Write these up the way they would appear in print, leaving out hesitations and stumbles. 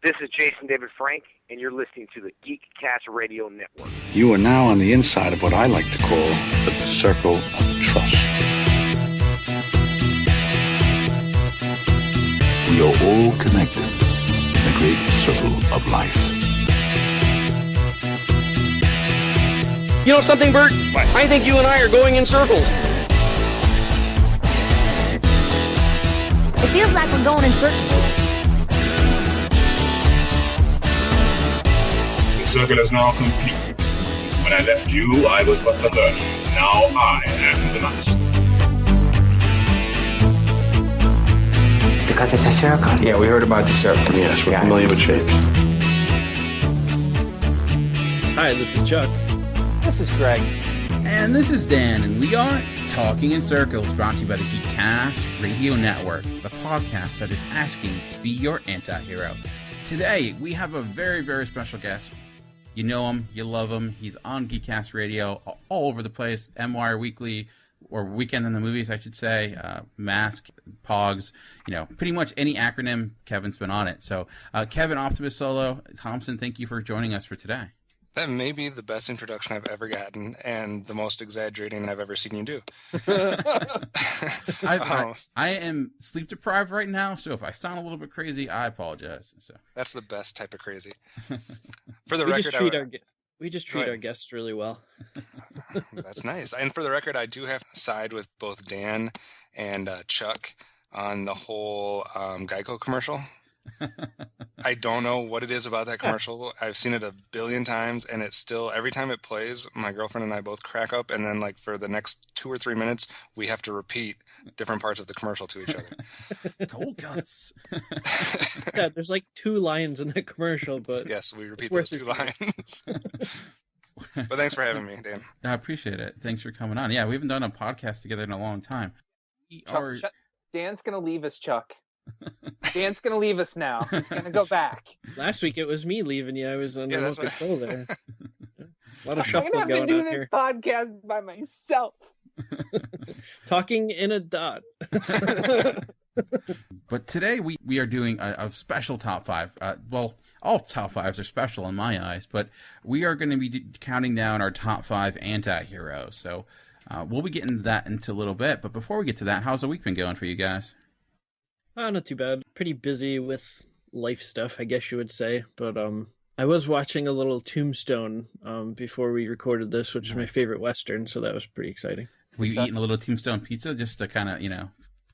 This is Jason David Frank, and you're listening to the GeekCast Radio Network. You are now on the inside of what I like to call the circle of trust. We are all connected in the great circle of life. You know something, Bert? What? I think you and I are going in circles. It feels like we're going in circles. The circle is now complete. When I left you, I was but the learner. Now I am the master. Because it's a circle. Yeah, we heard about the circle. Yes, we're familiar with shape. Hi, this is Chuck. This is Greg. And this is Dan, and we are Talking in Circles, brought to you by the GeekCast Radio Network, the podcast that is asking to be your anti-hero. Today, we have a very, very special guest. You know him, you love him. He's on GeekCast Radio all over the place. MWire Weekly, or Weekend in the Movies, I should say. Mask, Pogs, pretty much any acronym, Kevin's been on it. So, Kevin, OptimusSolo, Thompson, thank you for joining us for today. That may be the best introduction I've ever gotten, and the most exaggerating I've ever seen you do. I am sleep deprived right now, so if I sound a little bit crazy, I apologize. So that's the best type of crazy. For the record, we just treat our guests really well. That's nice. And for the record, I do have to side with both Dan and Chuck on the whole Geico commercial. I don't know what it is about that commercial. I've seen it a billion times, and it's still, every time it plays, my girlfriend and I both crack up, and then for the next 2 or 3 minutes, we have to repeat different parts of the commercial to each other. Cold cuts. Sad, there's 2 lines in that commercial, but yes, we repeat those 2 lines. But thanks for having me, Dan. I appreciate it. Thanks for coming on. Yeah, we haven't done a podcast together in a long time. Dan's going to leave us, Chuck. Dan's going to leave us now. He's going to go back. Last week it was me leaving you. I was on remote control there. A lot of shuffling going on here. I'm going to do this podcast by myself. Talking in a dot. But today we are doing a special top 5. Well, all top 5s are special in my eyes, but we are going to be counting down our top 5 anti-heroes. So we'll be getting to that into a little bit. But before we get to that, how's the week been going for you guys? Not too bad. Pretty busy with life stuff, I guess you would say. But I was watching a little Tombstone before we recorded this, which is my favorite Western, so that was pretty exciting. Were you eating a little Tombstone pizza just to kind of,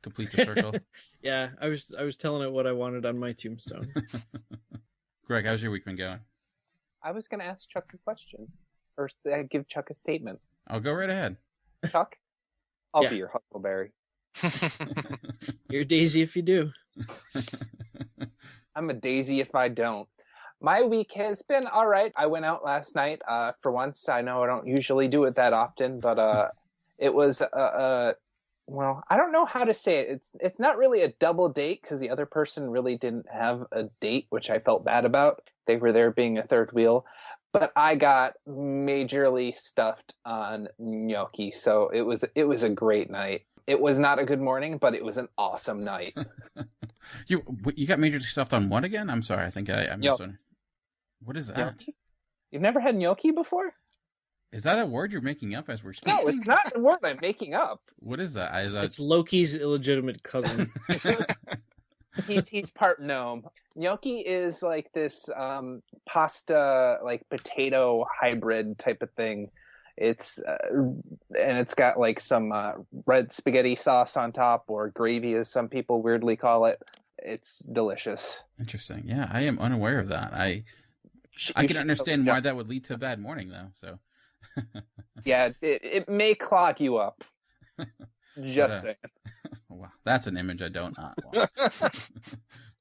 complete the circle? Yeah, I was telling it what I wanted on my Tombstone. Greg, how's your week been going? I was going to ask Chuck a question. Or give Chuck a statement. I'll go right ahead. Chuck, I'll be your Huckleberry. You're a daisy if you do. I'm a daisy if I don't. My week has been all right. I went out last night for once. I know I don't usually do it that often, but it was well, I don't know how to say it. It's not really a double date because the other person really didn't have a date, which I felt bad about. They were there being a third wheel. But I got majorly stuffed on gnocchi, so it was a great night. It was not a good morning, but it was an awesome night. You got majorly stuffed on what again? I'm sorry, I think I missed one. What is that? Gnocchi? You've never had gnocchi before? Is that a word you're making up as we're speaking? No, it's not a word I'm making up. What is that? It's Loki's illegitimate cousin. He's part gnome. Gnocchi is like this pasta, potato hybrid type of thing. It's and it's got some red spaghetti sauce on top, or gravy as some people weirdly call it. It's delicious. Interesting. Yeah, I am unaware of that. I can understand why that would lead to a bad morning, though. So yeah, it may clog you up. Just saying. Wow, that's an image I don't not want.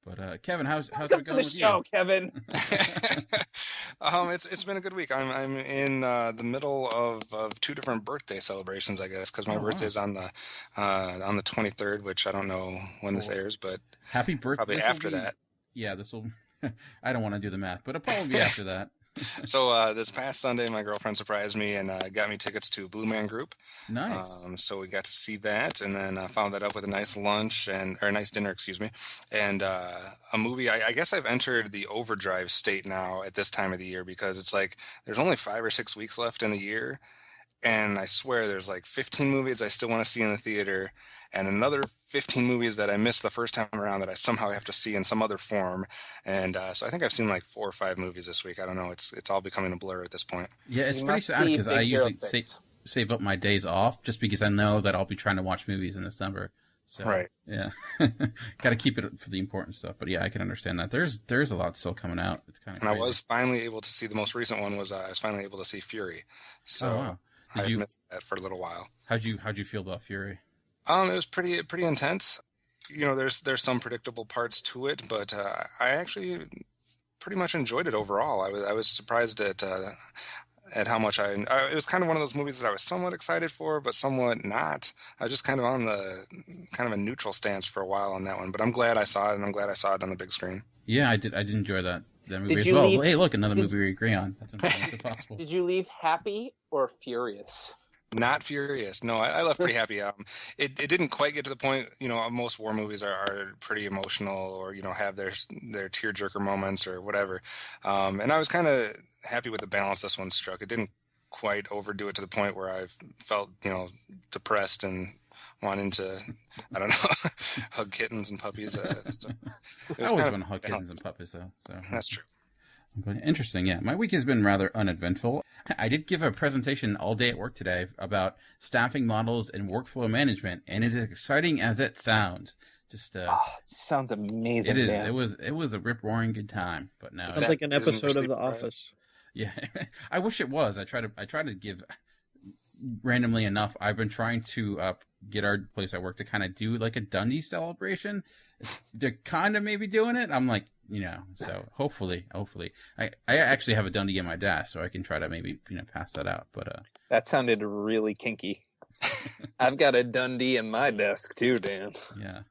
But Kevin, how's it going with show, you? Kevin. It's been a good week. I'm in the middle of 2 different birthday celebrations, I guess, because my birthday's on the 23rd, which I don't know when this airs, but happy birthday! Probably after that. Yeah, this will. I don't want to do the math, but it'll probably be after that. So this past Sunday, my girlfriend surprised me and got me tickets to Blue Man Group. Nice. So we got to see that, and then followed that up with a nice lunch or a nice dinner, excuse me, and a movie. I guess I've entered the overdrive state now at this time of the year because it's like there's only 5 or 6 weeks left in the year, and I swear there's like 15 movies I still want to see in the theater, and another 15 movies that I missed the first time around that I somehow have to see in some other form. And so I think I've seen like 4 or 5 movies this week. I don't know. It's all becoming a blur at this point. Yeah, it's pretty sad because I usually save up my days off just because I know that I'll be trying to watch movies in December. So, right. Yeah. Got to keep it for the important stuff. But yeah, I can understand that. There's a lot still coming out. It's kind of And crazy. I was finally able to see, the most recent one was I was finally able to see Fury. So wow. I missed that for a little while. How'd you feel about Fury? It was pretty intense. You know, there's some predictable parts to it, but I actually pretty much enjoyed it overall. I was surprised at how much it was kind of one of those movies that I was somewhat excited for, but somewhat not. I was just kind of on the kind of a neutral stance for a while on that one, but I'm glad I saw it, and I'm glad I saw it on the big screen. Yeah, I did enjoy that movie as well. Hey, look, another movie we agree on. That's impossible. Did you leave happy or furious? Not furious. No, I left pretty happy. It didn't quite get to the point. You know, most war movies are pretty emotional, or you know, have their tearjerker moments or whatever. And I was kind of happy with the balance this one struck. It didn't quite overdo it to the point where I felt, you know, depressed and wanting to, I don't know, hug kittens and puppies. So I always want to hug kittens and puppies, though. So that's true. But interesting, yeah. My week has been rather uneventful. I did give a presentation all day at work today about staffing models and workflow management, and it is exciting as it sounds. Just sounds amazing. It is. Man. It was a rip-roaring good time. But now sounds like an episode of The Office. Yeah, I wish it was. I try to give randomly enough. I've been trying to get our place I work to kind of do like a Dundee celebration. They're kind of maybe doing it. I'm like, you know, so hopefully, I actually have a Dundee in my desk, so I can try to maybe, you know, pass that out. But that sounded really kinky. I've got a Dundee in my desk too, Dan. Yeah.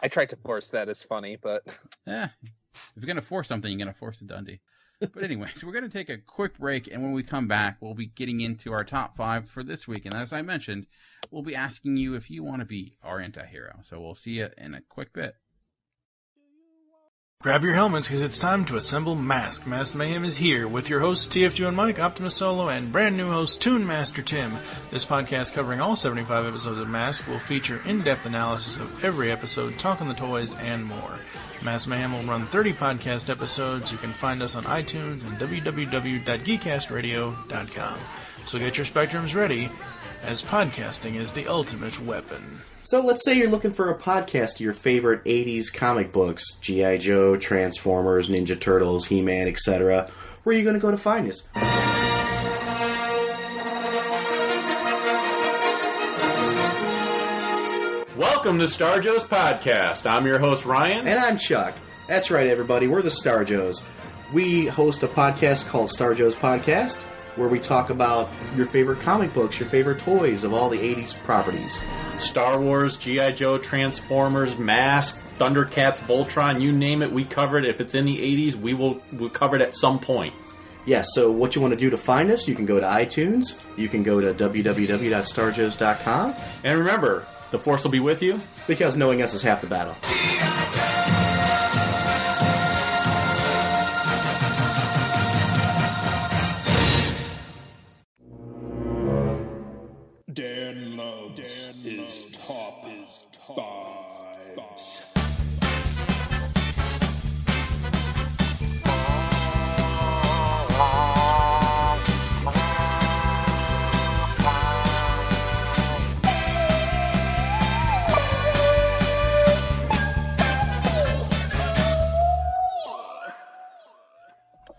I tried to force that as funny, but if you're gonna force something, you're gonna force a Dundee. But anyway, so we're gonna take a quick break, and when we come back, we'll be getting into our top 5 for this week. And as I mentioned, we'll be asking you if you want to be our anti-hero. So we'll see you in a quick bit. Grab your helmets, because it's time to assemble Mask. Mask Mayhem is here with your hosts TFG and Mike, OptimusSolo, and brand new host Toon Master Tim. This podcast, covering all 75 episodes of Mask, will feature in-depth analysis of every episode, talking the toys, and more. Mask Mayhem will run 30 podcast episodes. You can find us on iTunes and www.geekcastradio.com. So get your spectrums ready, as podcasting is the ultimate weapon. So let's say you're looking for a podcast to your favorite 80s comic books, G.I. Joe, Transformers, Ninja Turtles, He-Man, etc. Where are you going to go to find us? Welcome to Star Joe's Podcast. I'm your host, Ryan. And I'm Chuck. That's right, everybody. We're the Star Joes. We host a podcast called Star Joe's Podcast, where we talk about your favorite comic books, your favorite toys of all the 80s properties. Star Wars, G.I. Joe, Transformers, Mask, Thundercats, Voltron, you name it, we cover it. If it's in the 80s, we'll cover it at some point. Yeah, so what you want to do to find us, you can go to iTunes, you can go to www.starjoes.com. And remember, the Force will be with you. Because knowing us is half the battle. Dan loves his top 5s.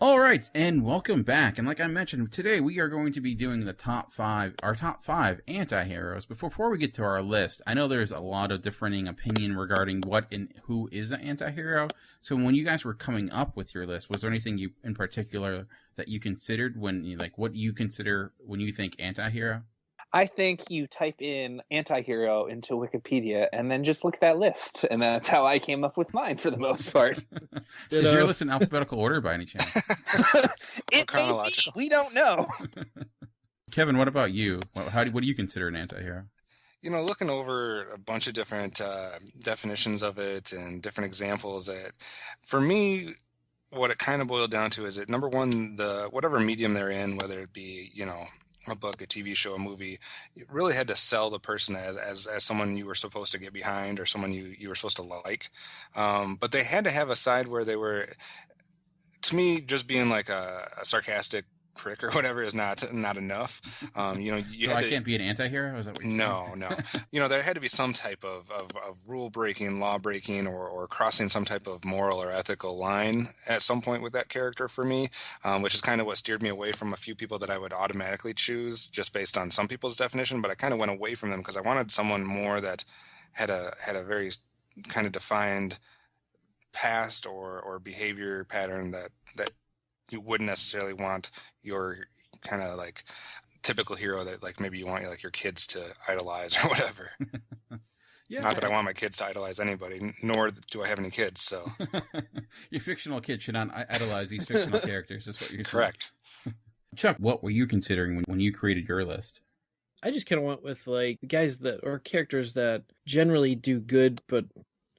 All right, and welcome back. And like I mentioned, today we are going to be doing the our top 5 anti-heroes. But before we get to our list, I know there's a lot of differing opinion regarding what and who is an anti-hero. So when you guys were coming up with your list, was there anything you in particular that you considered when you what do you consider when you think anti-hero? I think you type in Antihero into Wikipedia and then just look at that list. And that's how I came up with mine for the most part. Is your list in alphabetical order by any chance? It may be. We don't know. Kevin, what about you? What do you consider an antihero? Looking over a bunch of different definitions of it and different examples, for me, what it kind of boiled down to is that, number one, whatever medium they're in, whether it be, a book, a TV show, a movie, you really had to sell the person as someone you were supposed to get behind or someone you were supposed to like. But they had to have a side where they were, to me, just being like a sarcastic prick or whatever is not enough. I can't be an anti-hero? Is that what you're saying? No. There had to be some type of rule breaking, law breaking, or crossing some type of moral or ethical line at some point with that character for me, which is kind of what steered me away from a few people that I would automatically choose just based on some people's definition. But I kind of went away from them because I wanted someone more that had a very kind of defined past or behavior pattern that you wouldn't necessarily want your kind of like typical hero that like maybe you want like your kids to idolize or whatever. Yeah. Not that I want my kids to idolize anybody, nor do I have any kids. So your fictional kid should not idolize these fictional characters. Is what you're saying. Correct. Chuck, what were you considering when you created your list? I just kind of went with like guys or characters that generally do good, but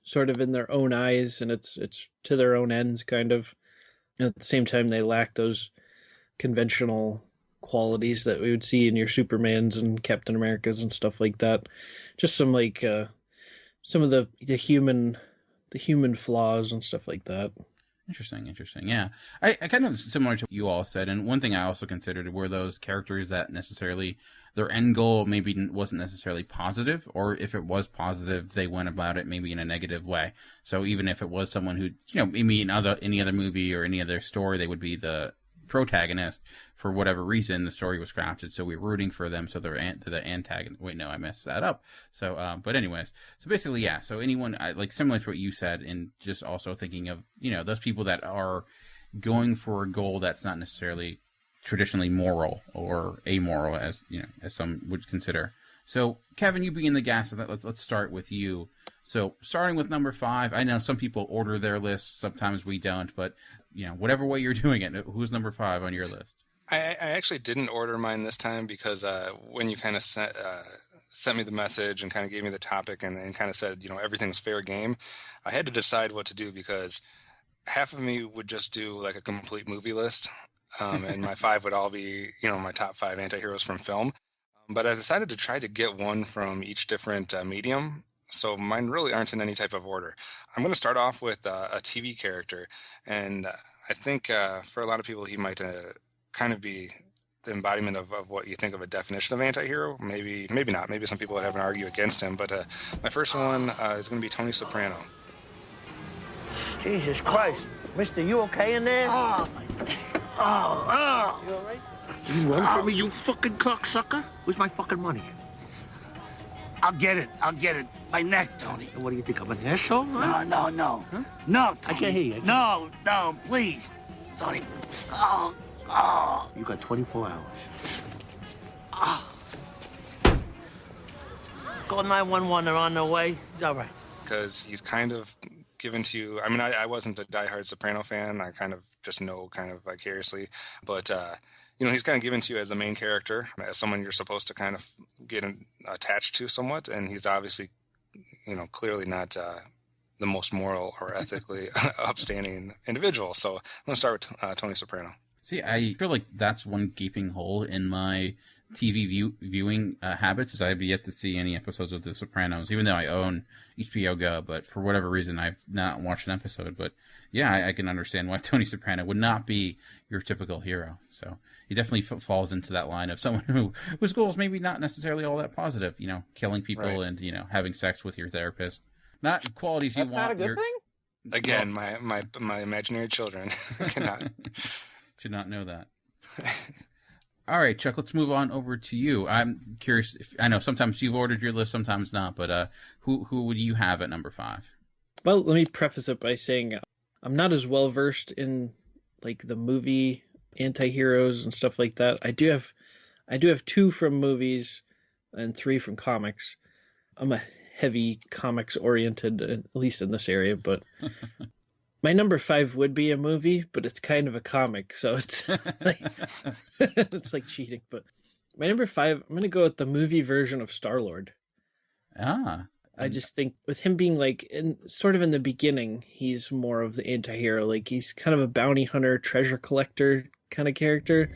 sort of in their own eyes, and it's to their own ends, kind of. At the same time, they lack those conventional qualities that we would see in your Supermans and Captain Americas and stuff like that. Just some like some of the human flaws and stuff like that. Interesting. Yeah, I kind of similar to what you all said. And one thing I also considered were those characters that necessarily their end goal maybe wasn't necessarily positive, or if it was positive, they went about it maybe in a negative way. So even if it was someone who, maybe in any other movie or any other story, they would be the protagonist. For whatever reason, the story was crafted so we're rooting for them, so they're the antagonist. Wait, no, I messed that up. So but anyways, so basically, yeah, so anyone like similar to what you said, and just also thinking of those people that are going for a goal that's not necessarily traditionally moral or amoral, as as some would consider. So Kevin, you being the guest, so let's start with you. So starting with number 5, I know some people order their lists, sometimes we don't, but whatever way you're doing it, who's number 5 on your list? I actually didn't order mine this time because when you kind of sent me the message and kind of gave me the topic and kind of said, everything's fair game, I had to decide what to do because half of me would just do like a complete movie list, and my 5 would all be, my top 5 antiheroes from film. But I decided to try to get one from each different medium. So mine really aren't in any type of order. I'm going to start off with a TV character. And I think for a lot of people, he might kind of be the embodiment of what you think of a definition of anti-hero. Maybe not. Maybe some people would have an argue against him. But my first one is going to be Tony Soprano. Jesus Christ. Mister, you okay in there? Oh, you all right? You run for me, you fucking cocksucker? Where's my fucking money? I'll get it. My neck, Tony. And what do you think, I'm an asshole? Huh? No. Huh? No, Tony. I can't hear you. No, please. Tony. Oh. You got 24 hours. Oh. Call 911, they're on their way. He's all right. Because he's kind of given to you. I mean, I wasn't a diehard Soprano fan. I kind of just know kind of vicariously. But, he's kind of given to you as the main character, as someone you're supposed to kind of get attached to somewhat. And he's obviously, clearly not the most moral or ethically upstanding individual. So I'm going to start with Tony Soprano. See, I feel like that's one gaping hole in my TV viewing habits, is I have yet to see any episodes of The Sopranos, even though I own HBO Go, but for whatever reason, I've not watched an episode. But yeah, I can understand why Tony Soprano would not be your typical hero. So he definitely falls into that line of someone whose goal is maybe not necessarily all that positive, killing people, right, and, having sex with your therapist. Not qualities you want. That's not a good thing? Again, my imaginary children cannot... Should not know that. All right, Chuck, let's move on over to you. I'm curious, I know sometimes you've ordered your list, sometimes not, but who would you have at number 5? Well, let me preface it by saying I'm not as well versed in like the movie anti-heroes and stuff like that. I do have 2 from movies, and 3 from comics. I'm a heavy comics oriented, at least in this area, but my number 5 would be a movie, but it's kind of a comic, so it's like it's like cheating. But my number 5, I'm going to go with the movie version of Star-Lord. I just think with him being like in the beginning, he's more of the anti-hero. Like he's kind of a bounty hunter, treasure collector kind of character.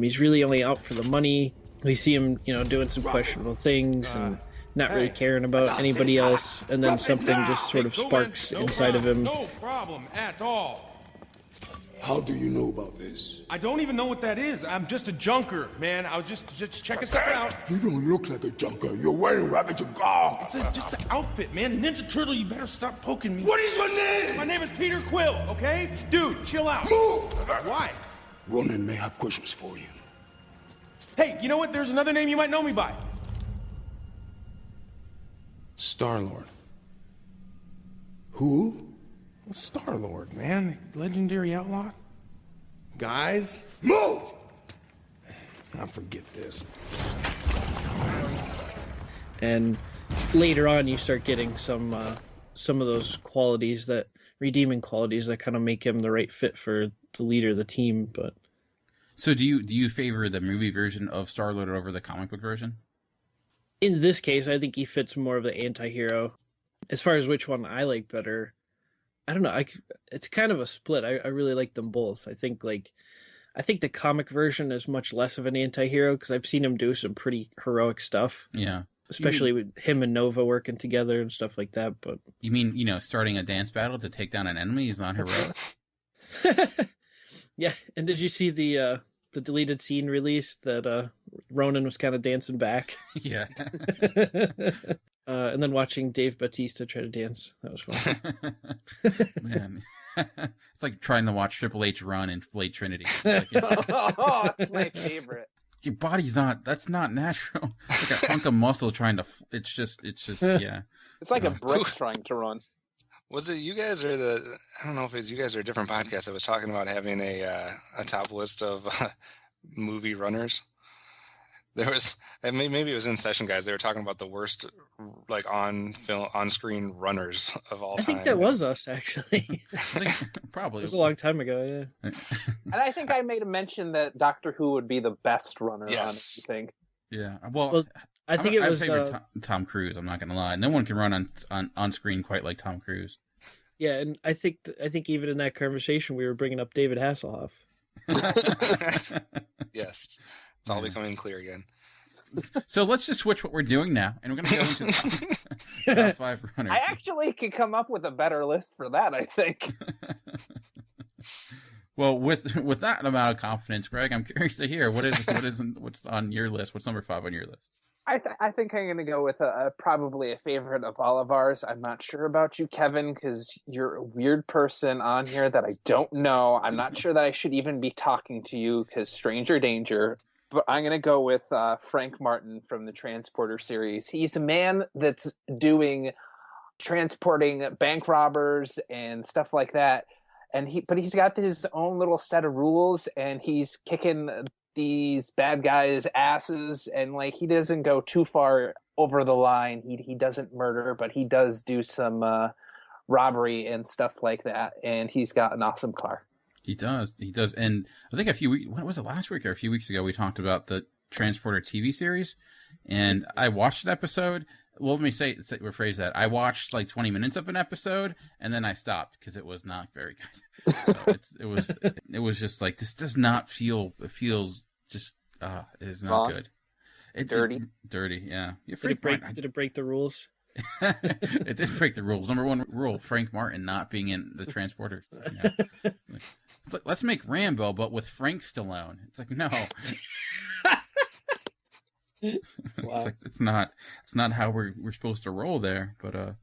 He's really only out for the money. We see him, doing some questionable things and not really caring about anybody else. And then something just sort of sparks inside of him. No problem at all. How do you know about this? I don't even know what that is. I'm just a junker, man. I was just checking stuff out. You don't look like a junker. You're wearing Ravager garb. It's just the outfit, man. Ninja Turtle, you better stop poking me. What is your name? My name is Peter Quill, okay? Dude, chill out. Move! Why? Ronan may have questions for you. Hey, you know what? There's another name you might know me by. Star-Lord. Who? Star-Lord, man. Legendary outlaw. Guys? Move! I'll forget this. And later on, you start getting some of those qualities, that redeeming qualities that kind of make him the right fit for the leader of the team. But so, do you favor the movie version of Star-Lord over the comic book version? In this case, I think he fits more of the anti-hero. As far as which one I like better, I don't know. It's kind of a split. I really like them both. I think the comic version is much less of an anti-hero because I've seen him do some pretty heroic stuff. Yeah. Especially with him and Nova working together and stuff like that. But you mean, starting a dance battle to take down an enemy is not heroic? Yeah. And did you see the deleted scene release that Ronan was kind of dancing back? Yeah. And then watching Dave Bautista try to dance. That was fun. Man. It's like trying to watch Triple H run in Blade Trinity. It's my favorite. Your body's that's not natural. It's like a hunk of muscle trying to, it's just, yeah. It's like a brick trying to run. Was it you guys or I don't know if it was you guys or a different podcast that was talking about having a top list of movie runners? There was, and maybe it was In Session guys. They were talking about the worst, like on-screen runners of all time. I think that was us, actually. Probably. It was a long time ago, yeah. And I think I made a mention that Doctor Who would be the best runner on it, I think. Yeah. Well I think it was Tom Cruise. I'm not going to lie. No one can run on screen quite like Tom Cruise. Yeah, and I think even in that conversation we were bringing up David Hasselhoff. Yes, it's all becoming clear again. So let's just switch what we're doing now, and we're going to go into the top 5 runners. I actually could come up with a better list for that, I think. Well, with that amount of confidence, Greg, I'm curious to hear what's on your list. What's number 5 on your list? I think I'm going to go with probably a favorite of all of ours. I'm not sure about you, Kevin, because you're a weird person on here that I don't know. I'm not sure that I should even be talking to you because stranger danger. But I'm going to go with Frank Martin from the Transporter series. He's a man that's transporting bank robbers and stuff like that. But he's got his own little set of rules, and he's kicking these bad guys' asses, and like he doesn't go too far over the line. He doesn't murder, but he does do some robbery and stuff like that. And he's got an awesome car. He does. And I think when was it, last week or a few weeks ago, we talked about the Transporter TV series, and I watched an episode. Well, let me rephrase that. I watched like 20 minutes of an episode, and then I stopped because it was not very good. So it was just like, this does not feel. It feels just. It is not wrong. Good. Dirty. Dirty. Yeah. Did it break the rules? It did break the rules. Number 1 rule: Frank Martin not being in the Transporter. Yeah. Let's make Rambo, but with Frank Stallone. It's like, no. Wow. It's not how we're supposed to roll there, but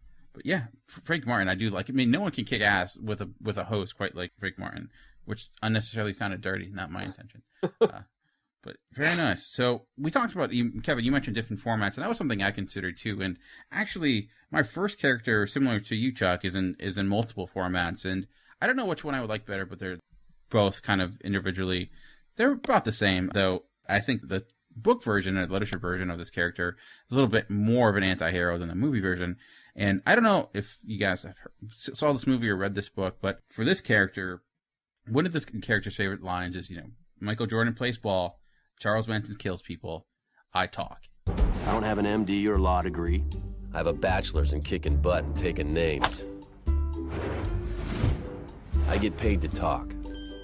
yeah, Frank Martin I do like. I mean, no one can kick ass with a host quite like Frank Martin, which unnecessarily sounded dirty, not my intention. But very nice. So we talked about, Kevin, you mentioned different formats, and that was something I considered too. And actually, my first character, similar to you, Chuck, is in multiple formats, and I don't know which one I would like better, but they're both kind of individually, they're about the same. Though I think that book version, a literature version of this character, is a little bit more of an anti-hero than the movie version. And I don't know if you guys saw this movie or read this book, but for this character, one of this character's favorite lines is, Michael Jordan plays ball, Charles Manson kills people, I talk. I don't have an MD or law degree. I have a bachelor's in kicking butt and taking names. I get paid to talk.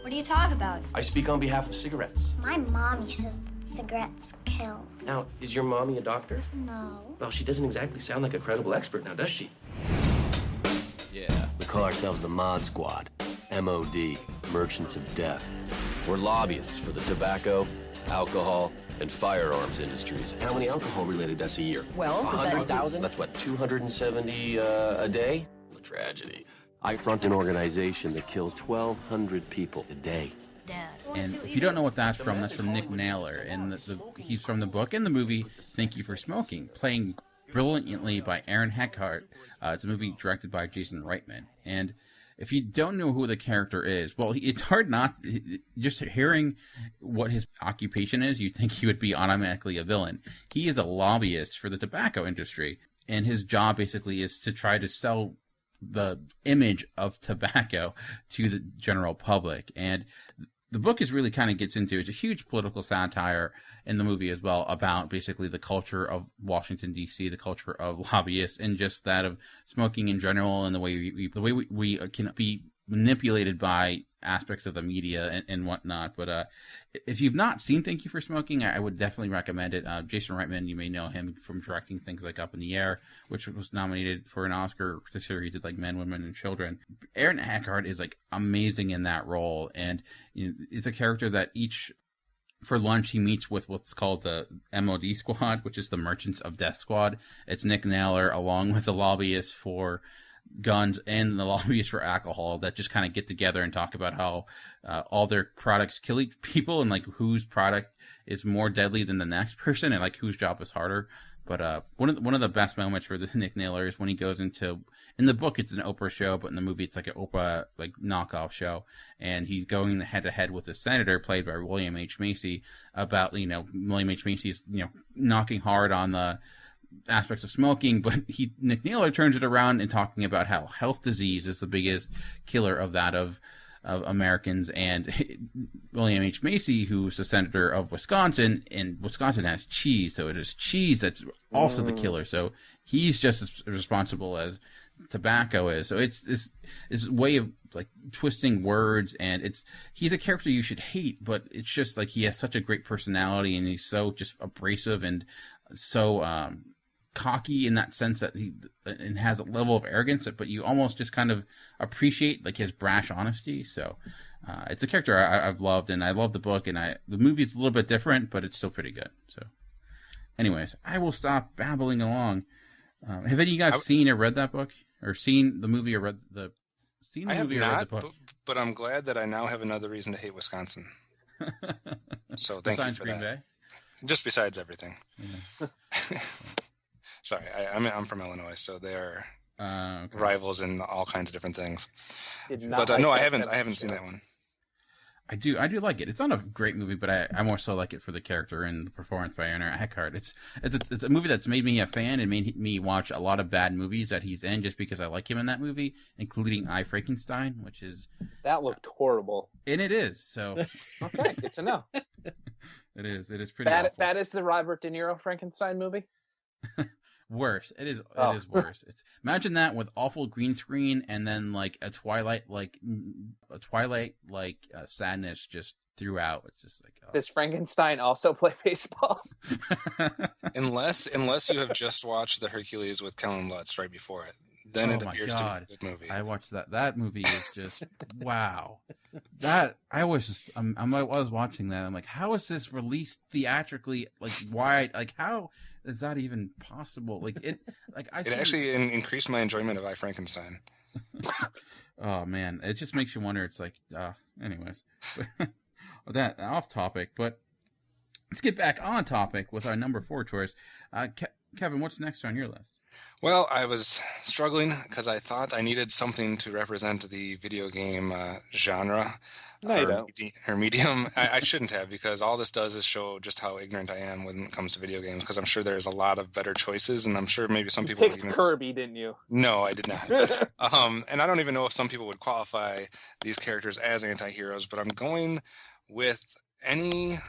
What do you talk about? I speak on behalf of cigarettes. My mommy says that cigarettes kill. Now, is your mommy a doctor? No. Well, she doesn't exactly sound like a credible expert now, does she? Yeah. We call ourselves the Mod Squad. MOD, Merchants of Death. We're lobbyists for the tobacco, alcohol, and firearms industries. How many alcohol-related deaths a year? Well, does that... 100,000? That's what, 270 a day? A tragedy. I front an organization that kills 1,200 people a day. And if you don't know what that's from Nick Naylor, and he's from the book and the movie Thank You for Smoking, playing brilliantly by Aaron Eckhart. It's a movie directed by Jason Reitman. And if you don't know who the character is, well, it's hard not, just hearing what his occupation is, you think he would be automatically a villain. He is a lobbyist for the tobacco industry, and his job basically is to try to sell the image of tobacco to the general public. And the book is really kind of gets into, it's a huge political satire in the movie as well about basically the culture of Washington, D.C., the culture of lobbyists, and just that of smoking in general, and the way we can be manipulated by aspects of the media and whatnot. But if you've not seen Thank You for Smoking, I would definitely recommend it. Jason Reitman, you may know him from directing things like Up in the Air, which was nominated for an Oscar. This year he did like Men, Women, and Children. Aaron Eckhart is like amazing in that role, and it's a character that for lunch he meets with what's called the MOD squad, which is the Merchants of Death squad. It's Nick Naylor along with the lobbyists for guns and the lobbyists for alcohol that just kind of get together and talk about how all their products kill people, and like whose product is more deadly than the next person, and like whose job is harder. But one of the best moments for the Nick Naylor is when he goes into, in the book it's an Oprah show, but in the movie it's like an Oprah like knockoff show, and he's going head to head with the senator played by William H. Macy about William H. Macy's knocking hard on the aspects of smoking, but Nick Naylor turns it around and talking about how health disease is the biggest killer of Americans. And William H. Macy, who's the senator of Wisconsin, and Wisconsin has cheese, so it is cheese that's also the killer. So he's just as responsible as tobacco is. So it's this way of like twisting words, and he's a character you should hate, but it's just like he has such a great personality, and he's so just abrasive and so cocky in that sense that he has a level of arrogance, but you almost just kind of appreciate like his brash honesty. So it's a character I've loved, and I love the book, and the movie's a little bit different, but it's still pretty good. So anyways, I will stop babbling along. Have any of you guys seen or read that book, or seen the movie or read the movie or read the book? But I'm glad that I now have another reason to hate Wisconsin. So thank you for Green that. Bay? Just besides everything. Yeah. Sorry, I'm from Illinois, so they are rivals in all kinds of different things. But no, I haven't seen that one. I do like it. It's not a great movie, but I more so like it for the character and the performance by Aaron Eckhart. It's a movie that's made me a fan and made me watch a lot of bad movies that he's in just because I like him in that movie, including I, Frankenstein, which is... That looked horrible. And it is, so... Okay, good to know. It is pretty awful. That is the Robert De Niro Frankenstein movie? Worse. It is worse. Imagine that with awful green screen and then like a Twilight sadness just throughout. It's just like Does Frankenstein also play baseball? unless you have just watched the Hercules with Kellen Lutz right before it, then it appears to be a good movie. I watched that. That movie is just wow. That I was just I was watching that. I'm like, how is this released theatrically? Like, why? Like, how is that even possible? Like it. Like it actually increased my enjoyment of I, Frankenstein. Oh man, it just makes you wonder. It's like, anyways, that off topic, but let's get back on topic with our number 4 choice. Kevin, what's next on your list? Well, I was struggling because I thought I needed something to represent the video game genre. No, you don't. Or medium. I shouldn't have, because all this does is show just how ignorant I am when it comes to video games, because I'm sure there's a lot of better choices, and I'm sure maybe some people would Picked even... Kirby, didn't you? No, I did not. And I don't even know if some people would qualify these characters as anti-heroes, but I'm going with any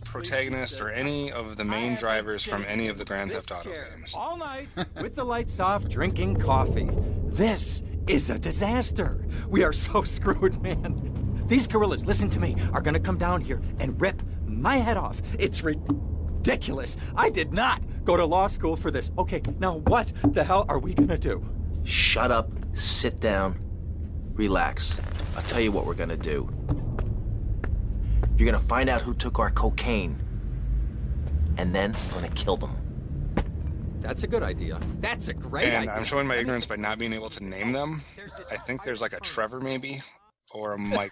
protagonist or any of the main drivers from any of the Grand Theft Auto games. All night, with the lights off, drinking coffee. This is a disaster. We are so screwed, man. These gorillas, listen to me, are gonna come down here and rip my head off. It's ridiculous. I did not go to law school for this. Okay, now what the hell are we gonna do? Shut up, sit down, relax. I'll tell you what we're gonna do. You're gonna find out who took our cocaine, and then we're gonna kill them. That's a good idea. That's a great idea. And I'm showing my ignorance by not being able to name them. I think there's like a Trevor maybe, or a Mike.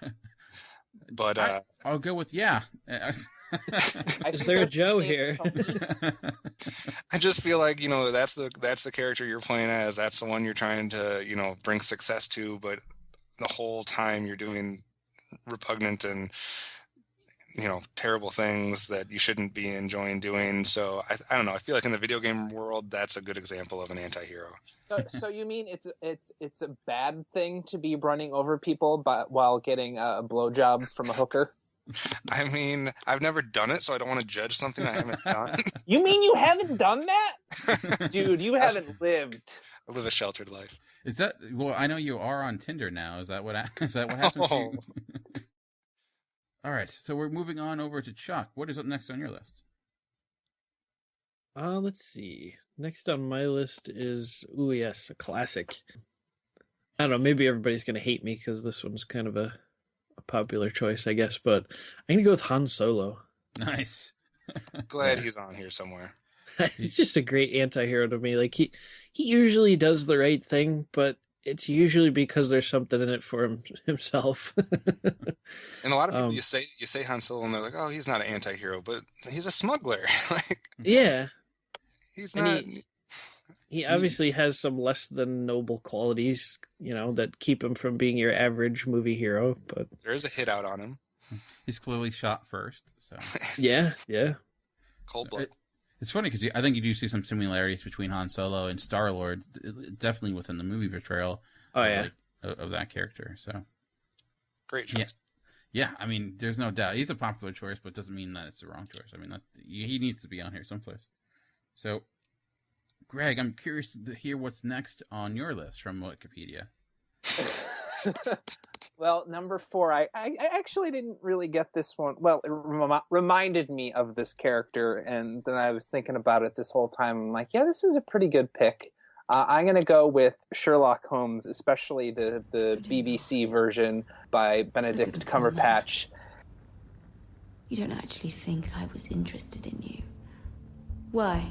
But I'll go with yeah. Is there a Joe here? I just feel like, that's the character you're playing as. That's the one you're trying to, bring success to, but the whole time you're doing repugnant and terrible things that you shouldn't be enjoying doing. So I don't know. I feel like in the video game world, that's a good example of an anti-hero. So you mean it's a bad thing to be running over people while getting a blowjob from a hooker? I mean, I've never done it, so I don't want to judge something I haven't done. You mean you haven't done that? Dude, you haven't lived. I live a sheltered life. Is that... Well, I know you are on Tinder now. Is that what happens to you? All right, so we're moving on over to Chuck. What is up next on your list? Let's see. Next on my list is, a classic. I don't know, maybe everybody's going to hate me because this one's kind of a popular choice, I guess, but I'm going to go with Han Solo. Nice. Glad he's on here somewhere. He's just a great anti-hero to me. Like, he usually does the right thing, but it's usually because there's something in it for himself. And a lot of people, you say Han Solo, and they're like, "Oh, he's not an anti-hero, but he's a smuggler." Yeah, he's not. He obviously has some less than noble qualities, that keep him from being your average movie hero. But there is a hit out on him. He's clearly shot first. So yeah. Cold blood. It's funny because I think you do see some similarities between Han Solo and Star-Lord, definitely within the movie portrayal of that character. So great choice. Yeah, I mean, there's no doubt. He's a popular choice, but it doesn't mean that it's the wrong choice. I mean, he needs to be on here someplace. So, Greg, I'm curious to hear what's next on your list from Wikipedia. Well, number 4, I actually didn't really get this one. Well, it reminded me of this character, and then I was thinking about it this whole time. I'm like, yeah, this is a pretty good pick. I'm going to go with Sherlock Holmes, especially the BBC version by Benedict Cumberbatch. You don't actually think I was interested in you. Why?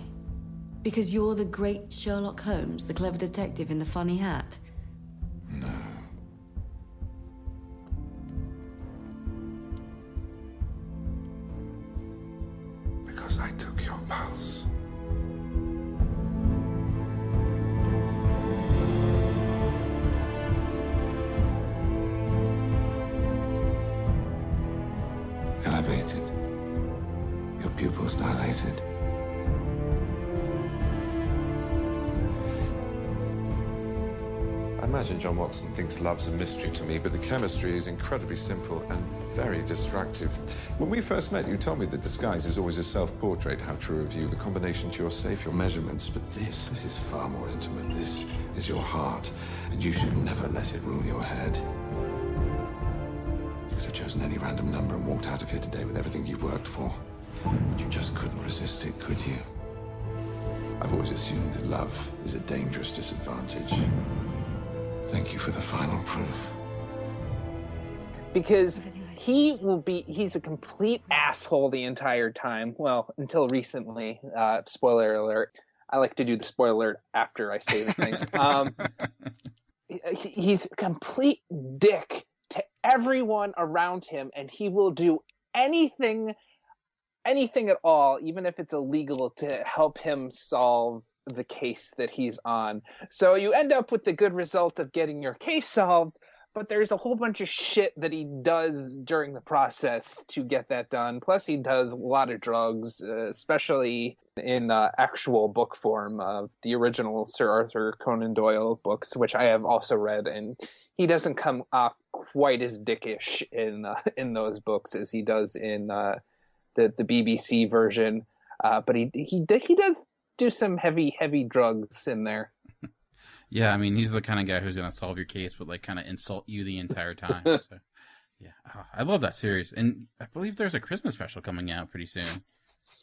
Because you're the great Sherlock Holmes, the clever detective in the funny hat? No. Because I took your pulse. Elevated. Your pupils dilated. I imagine John Watson thinks love's a mystery to me, but the chemistry is incredibly simple and very destructive. When we first met, you told me that disguise is always a self-portrait. How true of you. The combination to your safe, your measurements. But this is far more intimate. This is your heart, and you should never let it rule your head. You could have chosen any random number and walked out of here today with everything you've worked for. But you just couldn't resist it, could you? I've always assumed that love is a dangerous disadvantage. Thank you for the final proof. Because he's a complete asshole the entire time. Well, until recently. Spoiler alert. I like to do the spoiler alert after I say the things. He's a complete dick to everyone around him, and he will do anything at all, even if it's illegal, to help him solve the case that he's on. So you end up with the good result of getting your case solved, but there's a whole bunch of shit that he does during the process to get that done. Plus, he does a lot of drugs, especially in actual book form of the original Sir Arthur Conan Doyle books, which I have also read, and he doesn't come off quite as dickish in those books as he does in the BBC version. But he does do some heavy drugs in there. Yeah, I mean, he's the kind of guy who's going to solve your case, but like kind of insult you the entire time. So, yeah, I love that series, and I believe there's a Christmas special coming out pretty soon.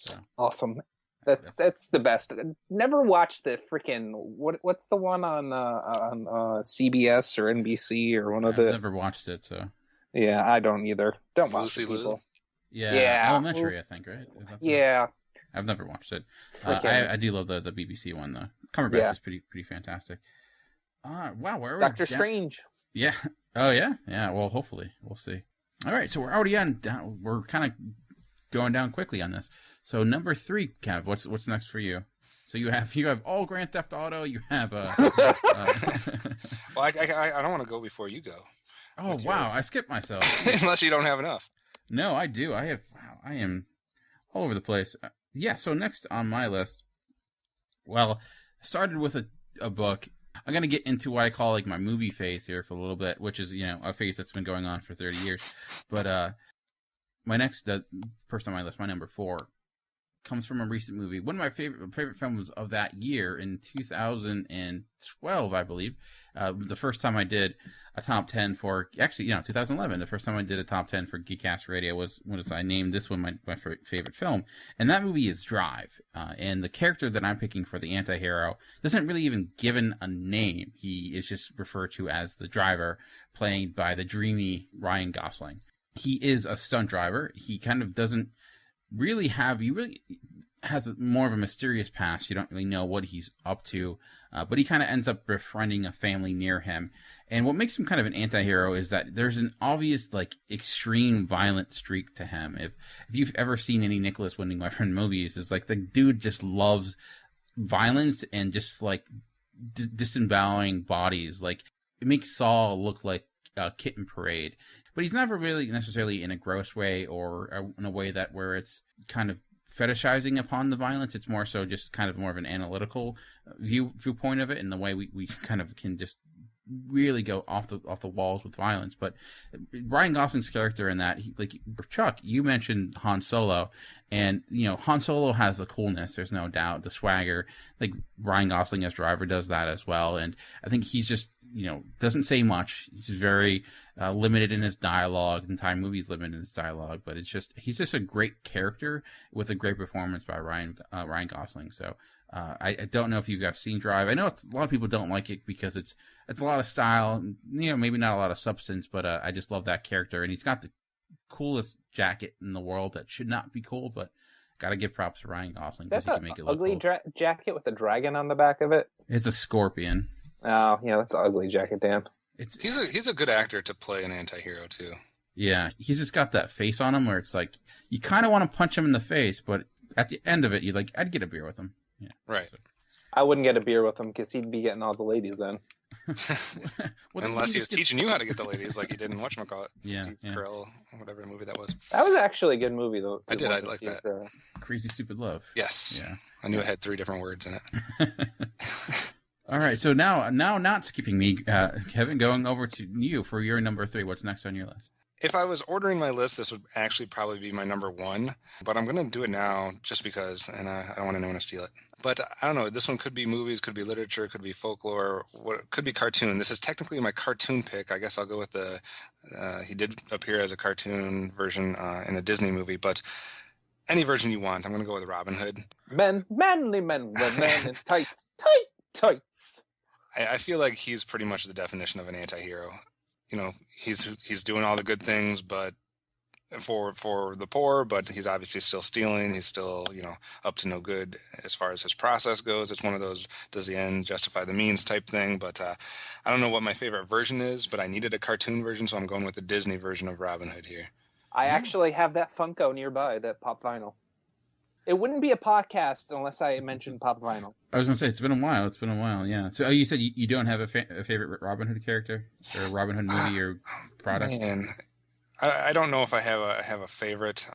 So. Awesome. That's the best. Never watched the freaking what's the one on CBS or NBC or one of the. I've never watched it, so. Yeah, I don't either. Don't watch it, people. Yeah, Elementary, I think, right? Yeah. I've never watched it. I do love the BBC one though. Cumberbatch is pretty fantastic. Wow, where are we? Doctor Strange. Yeah. Oh yeah. Yeah. Well, hopefully we'll see. All right, so we're already on. We're kind of going down quickly on this. So number 3, Kev, what's next for you? So you have all Grand Theft Auto. You have Well, I don't want to go before you go. Oh wow, I skipped myself. Unless you don't have enough. No, I do. I am all over the place. Yeah. So next on my list, well, started with a book. I'm going to get into what I call like my movie phase here for a little bit, which is, a phase that's been going on for 30 years. But the person on my list, my number 4, comes from a recent movie. One of my favorite films of that year in 2012, I believe. The first time I did a top 10 for, 2011. The first time I did a top 10 for GeekCast Radio was I named this one my favorite film. And that movie is Drive. And the character that I'm picking for the Antihero doesn't really even given a name. He is just referred to as the driver, played by the dreamy Ryan Gosling. He is a stunt driver. He kind of doesn't really has more of a mysterious past. You don't really know what he's up to, but he kind of ends up befriending a family near him. And what makes him kind of an anti-hero is that there's an obvious, like, extreme violent streak to him. If you've ever seen any Nicholas Winding Refn movies, it's like the dude just loves violence and just, like, disemboweling bodies. Like, it makes Saul look like a kitten parade. But he's never really necessarily in a gross way or in a way where it's kind of fetishizing upon the violence. It's more so just kind of more of an analytical viewpoint of it, and the way we kind of can just really go off the walls with violence. But Ryan Gosling's character in that, Chuck, you mentioned Han Solo, and Han Solo has the coolness. There's no doubt, the swagger. Like Ryan Gosling as driver does that as well, and I think he's just doesn't say much. He's very limited in his dialogue. The entire movie's limited in his dialogue, but he's just a great character with a great performance by Ryan Gosling. So. I don't know if you guys seen Drive. I know a lot of people don't like it because it's a lot of style, maybe not a lot of substance, but I just love that character, and he's got the coolest jacket in the world that should not be cool, but gotta give props to Ryan Gosling because he can make it look ugly cool. Jacket with a dragon on the back of it. It's a scorpion. Oh, yeah, that's an ugly jacket, Dan. He's a good actor to play an anti-hero too. Yeah, he's just got that face on him where it's like you kind of want to punch him in the face, but at the end of it, you're like, I'd get a beer with him. Yeah, right. So. I wouldn't get a beer with him because he'd be getting all the ladies then. Unless he was teaching you how to get the ladies, like he did in whatchamacallit, yeah, Steve Carell, whatever movie that was. That was actually a good movie, though. I like that. Crazy Stupid Love. Yes. Yeah. I knew it had 3 different words in it. All right, so now not skipping me, Kevin, going over to you for your number 3. What's next on your list? If I was ordering my list, this would actually probably be my number 1, but I'm going to do it now just because, and I don't want anyone to steal it. But I don't know, this one could be movies, could be literature, could be folklore, could be cartoon. This is technically my cartoon pick. I guess I'll go with he did appear as a cartoon version in a Disney movie, but any version you want. I'm going to go with Robin Hood. Manly men in tights, tights. I feel like he's pretty much the definition of an anti-hero. He's doing all the good things, but for the poor, but he's obviously still stealing. He's still, up to no good as far as his process goes. It's one of those, does the end justify the means type thing. But I don't know what my favorite version is, but I needed a cartoon version, so I'm going with the Disney version of Robin Hood here. I actually have that Funko nearby, that pop vinyl. It wouldn't be a podcast unless I mentioned Pop Vinyl. I was going to say, it's been a while. It's been a while, yeah. So you said you don't have a favorite Robin Hood character? Or a Robin Hood movie or product? Man, I don't know if I have a favorite.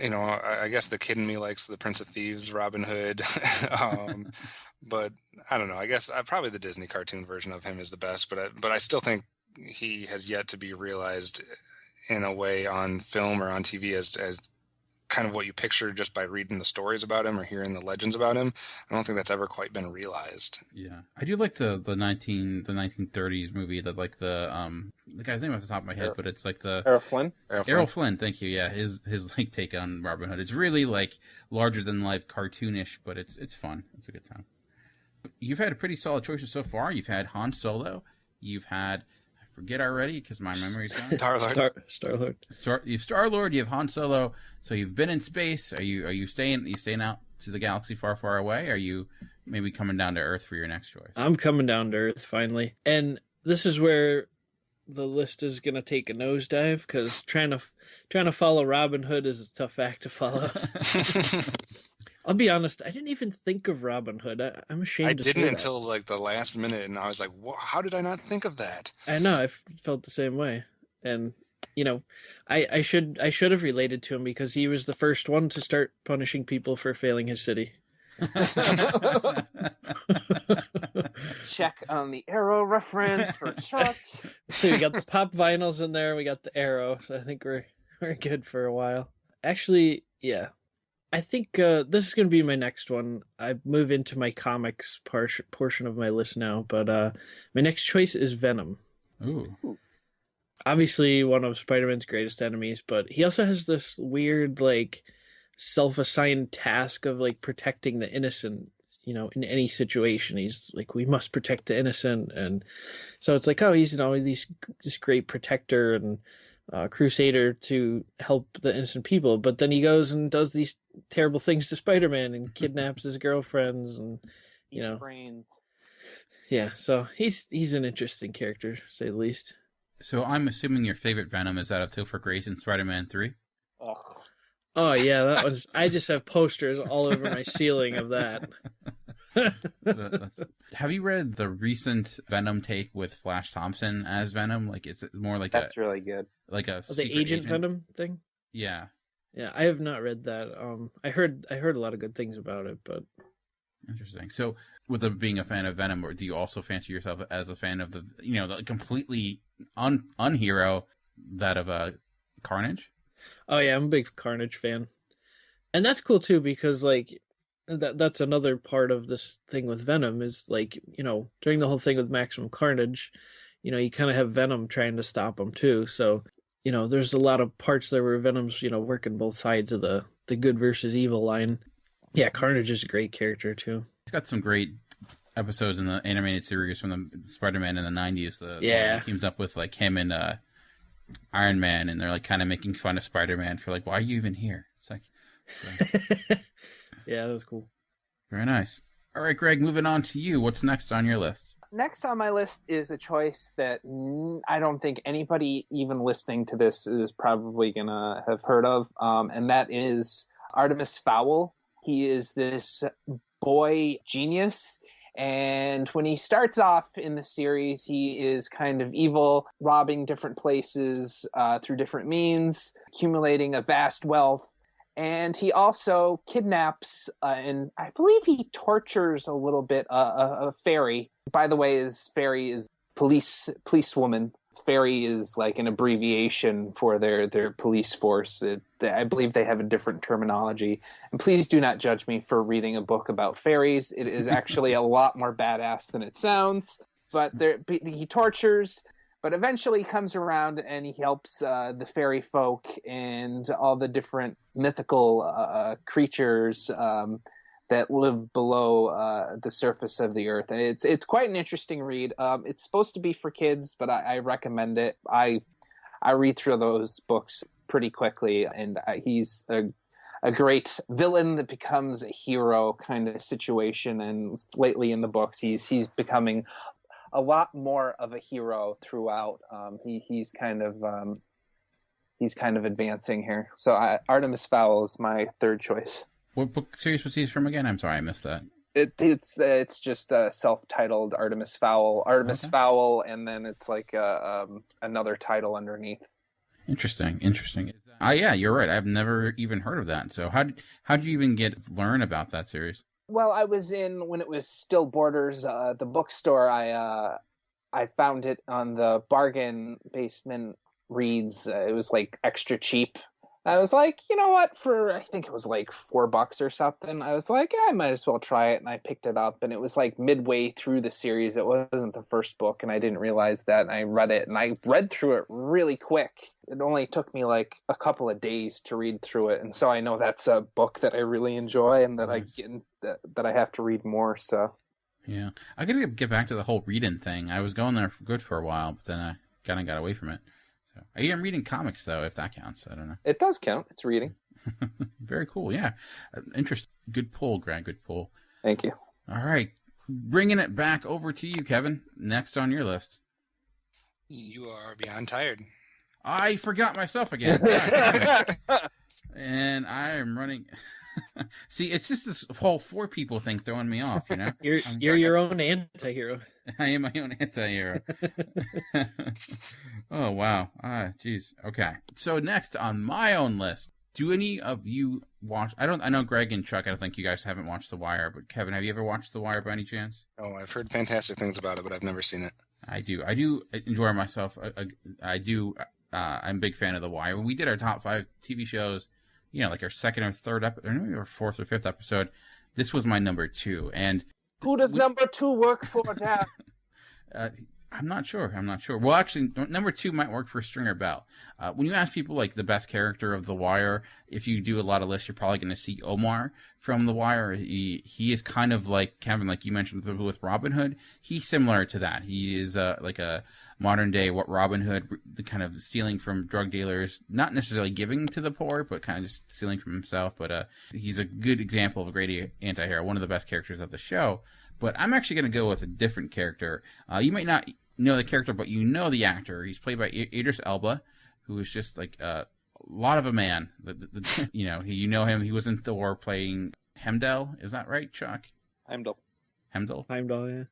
You know, I guess the kid in me likes the Prince of Thieves, Robin Hood. But I don't know. I guess probably the Disney cartoon version of him is the best. But I still think he has yet to be realized in a way on film or on TV as kind of what you picture just by reading the stories about him or hearing the legends about him. I don't think that's ever quite been realized. Yeah, I do like the 1930s movie that like the guy's name off the top of my head, but it's like the Errol Flynn. Errol Flynn, thank you. Yeah, his like take on Robin Hood. It's really like larger than life, cartoonish, but it's fun. It's a good time. You've had pretty solid choices so far. You've had Han Solo. You've had forget already because my memory's gone. Star-Lord. You've Star-Lord, you have Han Solo, so you've been in space. Are you staying out to the galaxy far, far away? Are you maybe coming down to Earth for your next choice? I'm coming down to Earth finally. And this is where the list is going to take a nosedive because trying to follow Robin Hood is a tough act to follow. I'll be honest, I didn't even think of Robin Hood. I'm ashamed I to say didn't that. until like the last minute, and I was like, how did I not think of that? I know, I felt the same way. And, you know, I should have related to him because he was the first one to start punishing people for failing his city. Check on the Arrow reference for Chuck. So we got the Pop Vinyls in there, we got the Arrow, so I think we're good for a while. Actually, yeah. I think this is going to be my next one. I move into my comics portion of my list now, but my next choice is Venom. Ooh. Obviously one of Spider-Man's greatest enemies, but he also has this weird, like, self-assigned task of, like, protecting the innocent, you know, in any situation. He's like, we must protect the innocent, and so it's like, oh, he's, you know, this great protector and crusader to help the innocent people, but then he goes and does these terrible things to Spider-Man and kidnaps his girlfriends and Eats brains. Yeah, so he's an interesting character, to say the least. So I'm assuming your favorite Venom is out of Topher Grace in Spider-Man 3? Oh yeah, that was. I just have posters all over my ceiling of that. Have you read the recent Venom take with Flash Thompson as Venom? Like, it's more like that's really good. Like a the agent Venom thing. Yeah, I have not read that. I heard a lot of good things about it, but interesting. So, with being a fan of Venom, or do you also fancy yourself as a fan of the the completely unhero that of Carnage? Oh yeah, I'm a big Carnage fan, and that's cool too because like. That's another part of this thing with Venom is like, during the whole thing with Maximum Carnage, you kind of have Venom trying to stop him too. So, there's a lot of parts there where Venom's, working both sides of the good versus evil line. Yeah, Carnage is a great character too. He's got some great episodes in the animated series from the Spider-Man in the 90s. He teams up with like him and Iron Man, and they're like kind of making fun of Spider-Man for like, why are you even here? It's like... So... Yeah, that was cool. Very nice. All right, Greg, moving on to you. What's next on your list? Next on my list is a choice that I don't think anybody even listening to this is probably going to have heard of, and that is Artemis Fowl. He is this boy genius, and when he starts off in the series, he is kind of evil, robbing different places through different means, accumulating a vast wealth. And he also kidnaps, and I believe he tortures a little bit a fairy. By the way, his fairy is policewoman. Fairy is like an abbreviation for their police force. I believe they have a different terminology. And please do not judge me for reading a book about fairies. It is actually a lot more badass than it sounds. But he tortures... But eventually he comes around and he helps the fairy folk and all the different mythical creatures that live below the surface of the earth. And it's quite an interesting read. It's supposed to be for kids, but I recommend it. I read through those books pretty quickly, and he's a great villain that becomes a hero kind of situation. And lately in the books, he's becoming a lot more of a hero throughout. He's kind of advancing here. So Artemis Fowl is my third choice. What book series was he from again? I'm sorry, I missed that. It's just self-titled Artemis Fowl, Fowl, and then it's like another title underneath. Interesting. Yeah, you're right. I've never even heard of that. So how did you even learn about that series? Well, I was in, when it was still Borders, the bookstore. I found it on the bargain basement reads. It was like extra cheap. I was like, you know what, I think it was like $4 or something. I was like, I might as well try it. And I picked it up, and it was like midway through the series. It wasn't the first book, and I didn't realize that. And I read it, and I read through it really quick. It only took me like a couple of days to read through it. And so I know that's a book that I really enjoy, and that that I have to read more. So yeah, I gotta get back to the whole reading thing. I was going there for good for a while, but then I kind of got away from it. So I am reading comics though, if that counts. I don't know. It does count. It's reading. Very cool. Yeah, interesting. Good pull, Greg. Good pull. Thank you. All right, bringing it back over to you, Kevin. Next on your list. You are beyond tired. I forgot myself again. And I am running. See, it's just this whole 4 people thing throwing me off, you know? You're your own anti-hero. I am my own anti-hero. Oh, wow. Geez. Okay. So next on my own list, do any of you watch... I know Greg and Chuck, I don't think you guys haven't watched The Wire, but Kevin, have you ever watched The Wire by any chance? Oh, I've heard fantastic things about it, but I've never seen it. I do enjoy myself. I'm a big fan of The Wire. When we did our top 5 TV shows, like our second or third episode, or maybe our 4th or 5th episode, this was my number 2. And who does number 2 work for, Dad? I'm not sure. Well, actually, number 2 might work for Stringer Bell. When you ask people like the best character of The Wire, if you do a lot of lists, you're probably going to see Omar from The Wire. He is kind of like Kevin, like you mentioned with Robin Hood. He's similar to that. He is like a modern day Robin Hood, the kind of stealing from drug dealers, not necessarily giving to the poor, but kind of just stealing from himself. But he's a good example of a great anti-hero, one of the best characters of the show. But I'm actually going to go with a different character. You might not know the character, but you know the actor. He's played by Idris Elba, who is just like a lot of a man. You know him. He was in Thor playing Heimdall. Is that right, Chuck? Heimdall, yeah.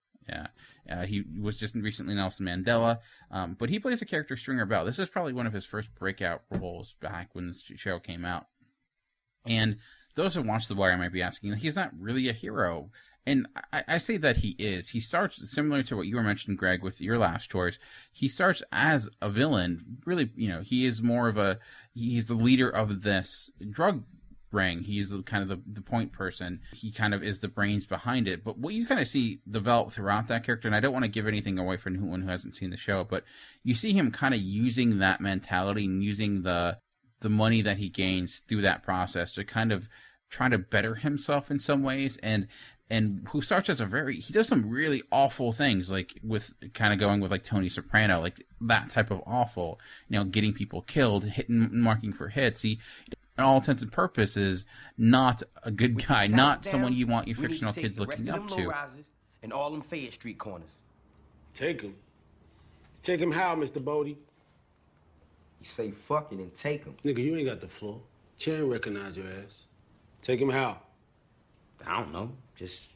Yeah. He was just recently Nelson Mandela. But he plays the character Stringer Bell. This is probably one of his first breakout roles back when this show came out. And those who watch The Wire might be asking, he's not really a hero. And I say that he is. He starts similar to what you were mentioning, Greg, with your last choice. He starts as a villain. Really, he is more of he's the leader of this drug ring. He's kind of the point person. He kind of is the brains behind it. But what you kind of see develop throughout that character, and I don't want to give anything away for anyone who hasn't seen the show, but you see him kind of using that mentality and using the money that he gains through that process to kind of try to better himself in some ways, and who starts as he does some really awful things, like with kind of going with like Tony Soprano, like that type of awful, getting people killed, marking for hits. He, in all intents and purposes, not a good guy, not someone you want your fictional kids looking up to. And all them Fayette Street corners. Take him how, Mr. Bodie? You say fucking and take him. Nigga, you ain't got the floor. Chan recognize your ass. Take him how? I don't know. Just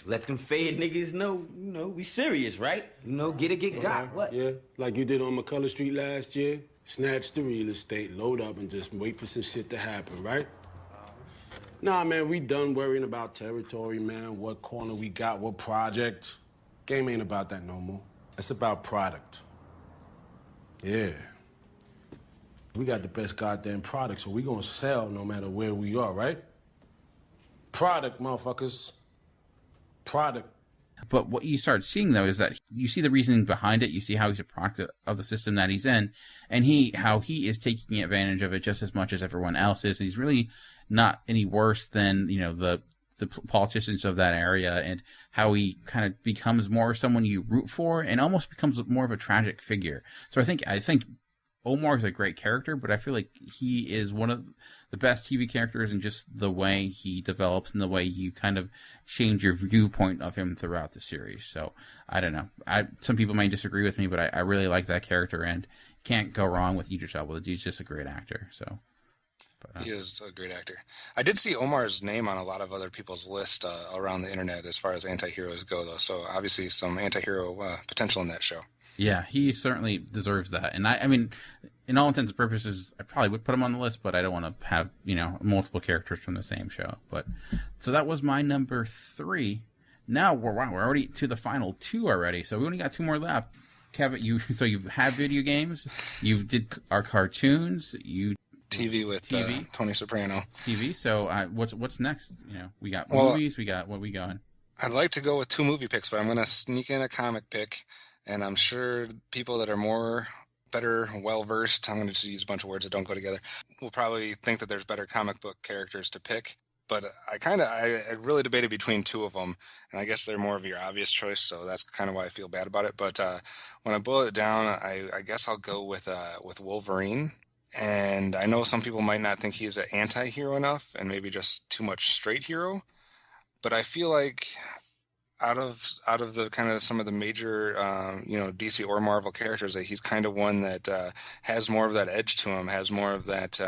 let them Fayette niggas know, we serious, right? Get it, get got. What? Yeah, like you did on McCullough Street last year. Snatch the real estate, load up, and just wait for some shit to happen, right? Nah, man, we done worrying about territory, man. What corner we got, what project. Game ain't about that no more. It's about product. Yeah. We got the best goddamn product, so we gonna sell no matter where we are, right? Product, motherfuckers. Product. But what you start seeing, though, is that you see the reasoning behind it. You see how he's a product of the system that he's in, and how he is taking advantage of it just as much as everyone else is. And he's really not any worse than, the politicians of that area, and how he kind of becomes more someone you root for and almost becomes more of a tragic figure. So I think Omar is a great character, but I feel like he is one of the best TV characters in just the way he develops and the way you kind of change your viewpoint of him throughout the series. So I don't know. Some people may disagree with me, but I really like that character, and can't go wrong with Idris Elba. He's just a great actor. So But, he is a great actor. I did see Omar's name on a lot of other people's list around the internet as far as anti-heroes go, though. So obviously some anti-hero potential in that show. Yeah, he certainly deserves that. And I mean, in all intents and purposes, I probably would put him on the list, but I don't want to have, multiple characters from the same show. But so that was my number 3. Now we're already to the final 2 already. So we only got 2 more left. Kevin, so you've had video games, you did our cartoons, you TV with Tony Soprano. TV. So what's next? We got movies. What we going? I'd like to go with 2 movie picks, but I'm going to sneak in a comic pick. And I'm sure people that are better, well-versed, I'm going to just use a bunch of words that don't go together, will probably think that there's better comic book characters to pick. But I really debated between 2 of them, and I guess they're more of your obvious choice, so that's kind of why I feel bad about it. But when I boil it down, I guess I'll go with Wolverine. And I know some people might not think he's an anti-hero enough, and maybe just too much straight hero. But I feel like out of the kind of some of the major DC or Marvel characters, that he's kind of one that has more of that edge to him, has more of that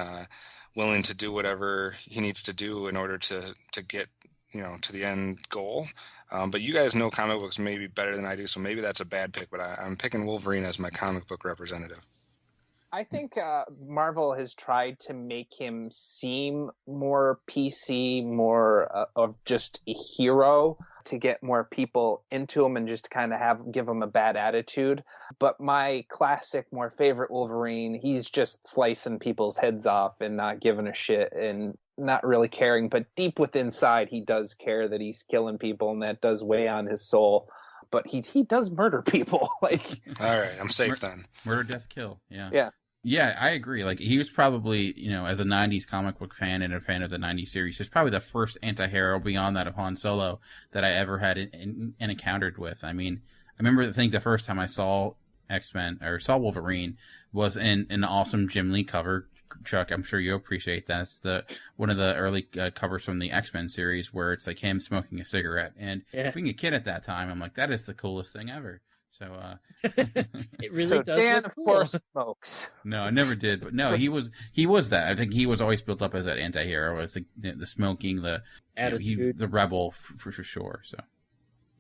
willing to do whatever he needs to do in order to get to the end goal. But you guys know comic books maybe better than I do, so maybe that's a bad pick, but I'm picking Wolverine as my comic book representative. I think Marvel has tried to make him seem more PC, more of just a hero, to get more people into him and just kind of give him a bad attitude. But my classic, more favorite Wolverine, he's just slicing people's heads off and not giving a shit and not really caring. But deep within inside, he does care that he's killing people, and that does weigh on his soul. But he does murder people. All right, I'm safe then. Murder, death, kill. Yeah. Yeah. Yeah, I agree. Like, he was probably, as a 90s comic book fan and a fan of the 90s series, he's probably the first anti-hero beyond that of Han Solo that I ever had and encountered with. I mean, I remember the first time I saw X-Men, or saw Wolverine, was in an awesome Jim Lee cover. Chuck, I'm sure you appreciate that. It's one of the early covers from the X-Men series where it's like him smoking a cigarette. And being a kid at that time, I'm like, that is the coolest thing ever. So it really does. Dan, look of cool. course, smokes. No, I never did. But no, he was that. I think he was always built up as that anti-hero, as the smoking, the attitude, the rebel for sure. So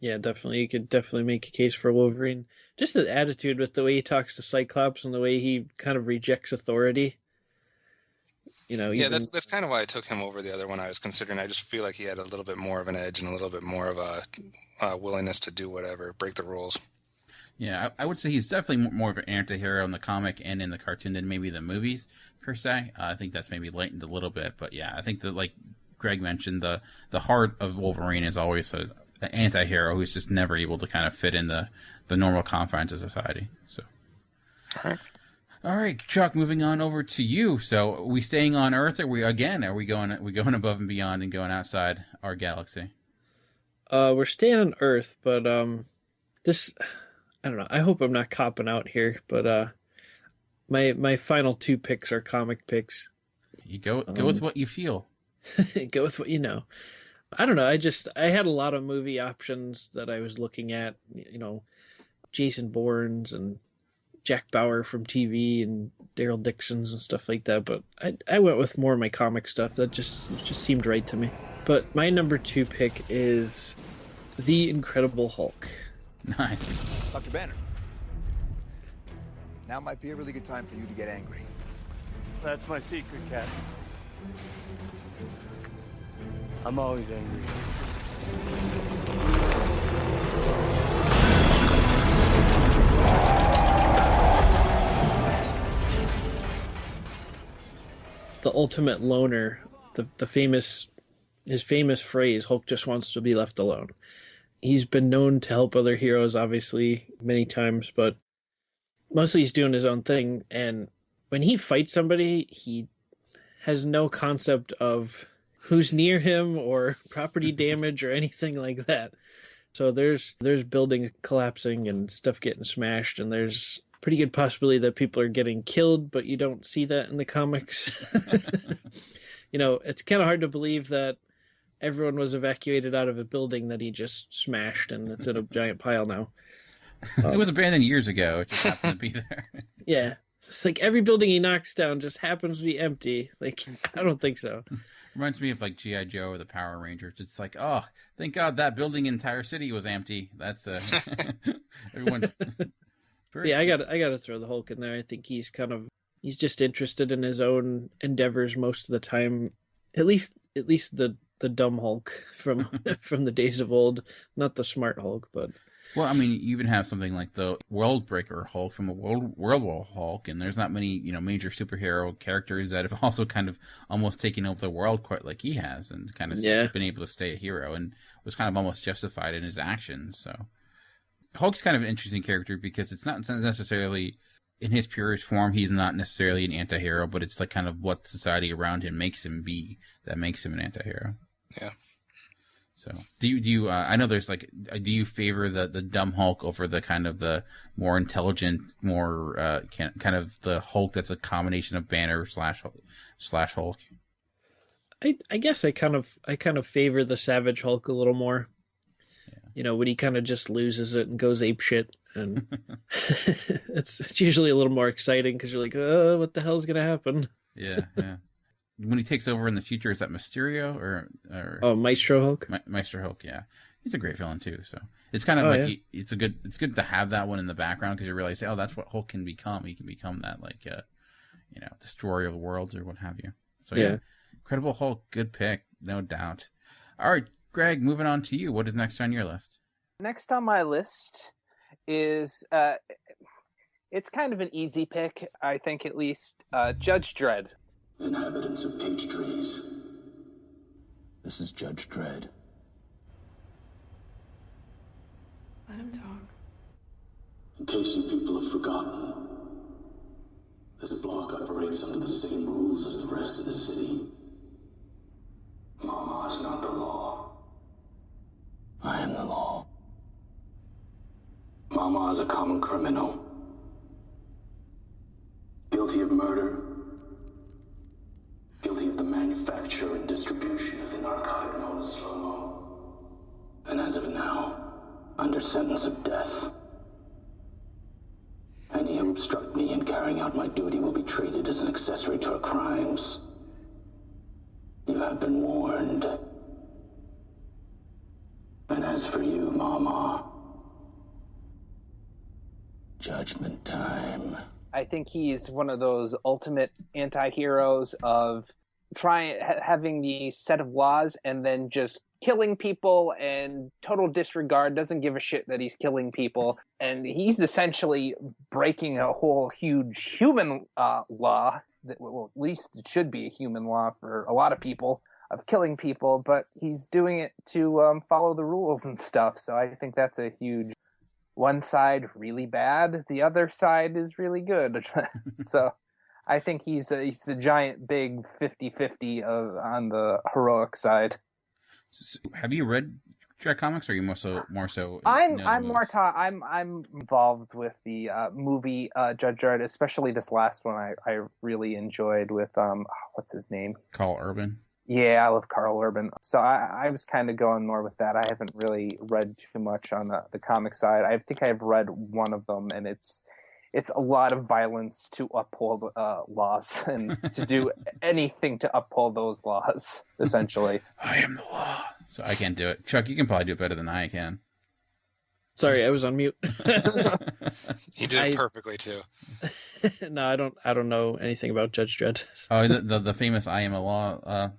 yeah, definitely, you could definitely make a case for Wolverine. Just the attitude with the way he talks to Cyclops and the way he kind of rejects authority. Yeah, that's kind of why I took him over the other one I was considering. I just feel like he had a little bit more of an edge and a little bit more of a willingness to do whatever, break the rules. Yeah, I would say he's definitely more of an anti-hero in the comic and in the cartoon than maybe the movies, per se. I think that's maybe lightened a little bit. But yeah, I think that, like Greg mentioned, the heart of Wolverine is always an anti-hero who's just never able to kind of fit in the normal confines of society. So, all right, Chuck, moving on over to you. So, are we staying on Earth, or are we going above and beyond and going outside our galaxy? We're staying on Earth, but this... I don't know. I hope I'm not copping out here, but my final 2 picks are comic picks. You go with what you feel. Go with what you know. I don't know. I had a lot of movie options that I was looking at. Jason Bournes and Jack Bauer from TV and Daryl Dixon's and stuff like that. But I went with more of my comic stuff. That just seemed right to me. But my number 2 pick is The Incredible Hulk. Nice. Dr. Banner, now might be a really good time for you to get angry. That's my secret, Captain. I'm always angry. The ultimate loner, his famous phrase, Hulk just wants to be left alone. He's been known to help other heroes, obviously, many times, but mostly he's doing his own thing. And when he fights somebody, he has no concept of who's near him or property damage or anything like that. So there's buildings collapsing and stuff getting smashed, and there's pretty good possibility that people are getting killed, but you don't see that in the comics. It's kind of hard to believe that everyone was evacuated out of a building that he just smashed, and it's in a giant pile now. It was abandoned years ago. It just happened to be there. Yeah. It's like every building he knocks down just happens to be empty. Like, I don't think so. Reminds me of like G.I. Joe or the Power Rangers. It's like, oh, thank God that building entire city was empty. That's everyone. Yeah, I gotta throw the Hulk in there. I think he's just interested in his own endeavors most of the time. At least the dumb Hulk from the days of old, not the smart Hulk, but. Well, I mean, you even have something like the World Breaker Hulk from a World War Hulk, and there's not many, major superhero characters that have also kind of almost taken over the world quite like he has, and kind of been able to stay a hero, and was kind of almost justified in his actions. So, Hulk's kind of an interesting character because it's not necessarily in his purest form. He's not necessarily an anti-hero, but it's like kind of what society around him makes him be that makes him an anti-hero. Yeah. So, do you? I know there's like, do you favor the dumb Hulk over the kind of the more intelligent, more kind of the Hulk that's a combination of Banner slash Hulk? I guess I kind of favor the Savage Hulk a little more. Yeah. When he kind of just loses it and goes apeshit, and it's usually a little more exciting because you're like, oh, what the hell's gonna happen? Yeah. When he takes over in the future, is that Mysterio or Maestro Hulk? Maestro Hulk, yeah, he's a great villain too. So it's kind of it's good to have that one in the background because you realize, oh, that's what Hulk can become. He can become that destroyer of the worlds or what have you. So yeah, Incredible Hulk, good pick, no doubt. All right, Greg, moving on to you. What is next on your list? Next on my list is it's kind of an easy pick, I think, at least. Judge Dredd. Inhabitants of Peach Trees. This is Judge Dredd. Let him talk. In case you people have forgotten, this block operates under the same rules as the rest of the city. Mama is not the law. I am the law. Mama is a common criminal. Guilty of murder. Guilty of the manufacture and distribution of the narcotic known as slow-mo. And as of now, under sentence of death. Any who obstruct me in carrying out my duty will be treated as an accessory to her crimes. You have been warned. And as for you, Mama, judgment time. I think he's one of those ultimate anti-heroes of having the set of laws and then just killing people and total disregard, doesn't give a shit that he's killing people. And he's essentially breaking a whole huge human law, that, well, at least it should be a human law for a lot of people, of killing people, but he's doing it to follow the rules and stuff. So I think that's a huge... One side really bad, the other side is really good. So I think he's a giant big 50-50 on the heroic side. So have you read Dredd comics, or are you more so? I'm involved with the movie Judge Dredd, especially this last one. I really enjoyed with what's his name? Carl Urban. Yeah, I love Carl Urban. So I was kind of going more with that. I haven't really read too much on the comic side. I think I've read one of them, and it's a lot of violence to uphold laws and to do anything to uphold those laws, essentially. I am the law. So I can't do it. Chuck, you can probably do it better than I can. Sorry, I was on mute. He did it perfectly too. No, I don't know anything about Judge Dredd. Oh, the famous "I Am a Law"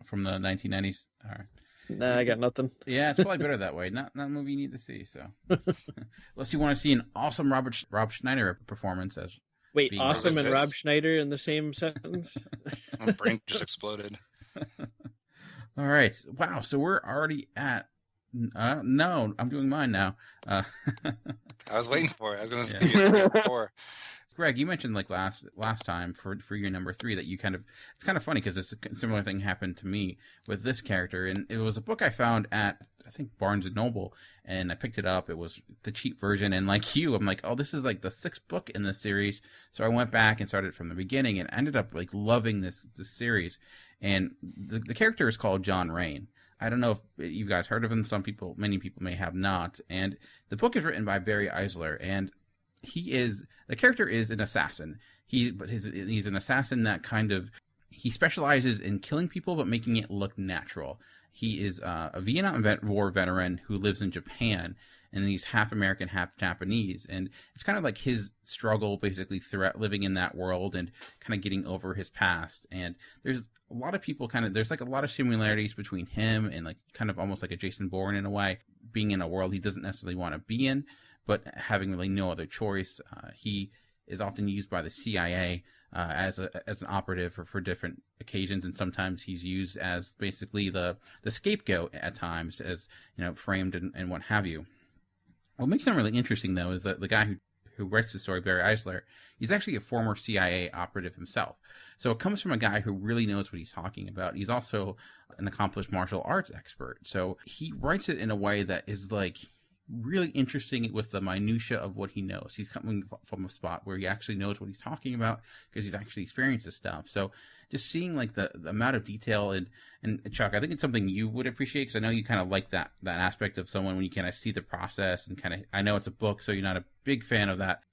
from the 1990s. All right. Nah, I got nothing. Yeah, it's probably better that way. Not a movie you need to see. So, unless you want to see an awesome Rob Schneider performance as awesome and Rob Schneider in the same sentence. My brain just exploded. All right. Wow. So we're already at. No, I'm doing mine now. I was waiting for it. I was going to give you 3 or 4. Greg, you mentioned like last time for your number 3 that you it's kind of funny because a similar thing happened to me with this character, and it was a book I found at I think Barnes and Noble, and I picked it up. It was the cheap version, and like you, I'm like, oh, this is like the 6th book in this series. So I went back and started from the beginning, and ended up like loving this series. And the character is called John Rain. I don't know if you guys heard of him. Many people may have not. And the book is written by Barry Eisler, and the character is an assassin. He's an assassin that kind of, he specializes in killing people but making it look natural. He is a Vietnam War veteran who lives in Japan, and he's half American, half Japanese. And it's kind of like his struggle basically throughout living in that world and kind of getting over his past. And there's a lot of people there's like a lot of similarities between him and like kind of almost like a Jason Bourne in a way, being in a world he doesn't necessarily want to be in, but having really no other choice. He is often used by the CIA as an operative for different occasions, and sometimes he's used as basically the scapegoat at times, as framed and what have you. What makes him really interesting, though, is that the guy who writes the story, Barry Eisler, he's actually a former CIA operative himself. So it comes from a guy who really knows what he's talking about. He's also an accomplished martial arts expert. So he writes it in a way that is like really interesting with the minutia of what he knows. He's coming from a spot where he actually knows what he's talking about because he's actually experienced this stuff. So just seeing like the amount of detail and Chuck, I think it's something you would appreciate, because I know you kind of like that aspect of someone when you kind of see the process and kind of, I know it's a book, so you're not a big fan of that.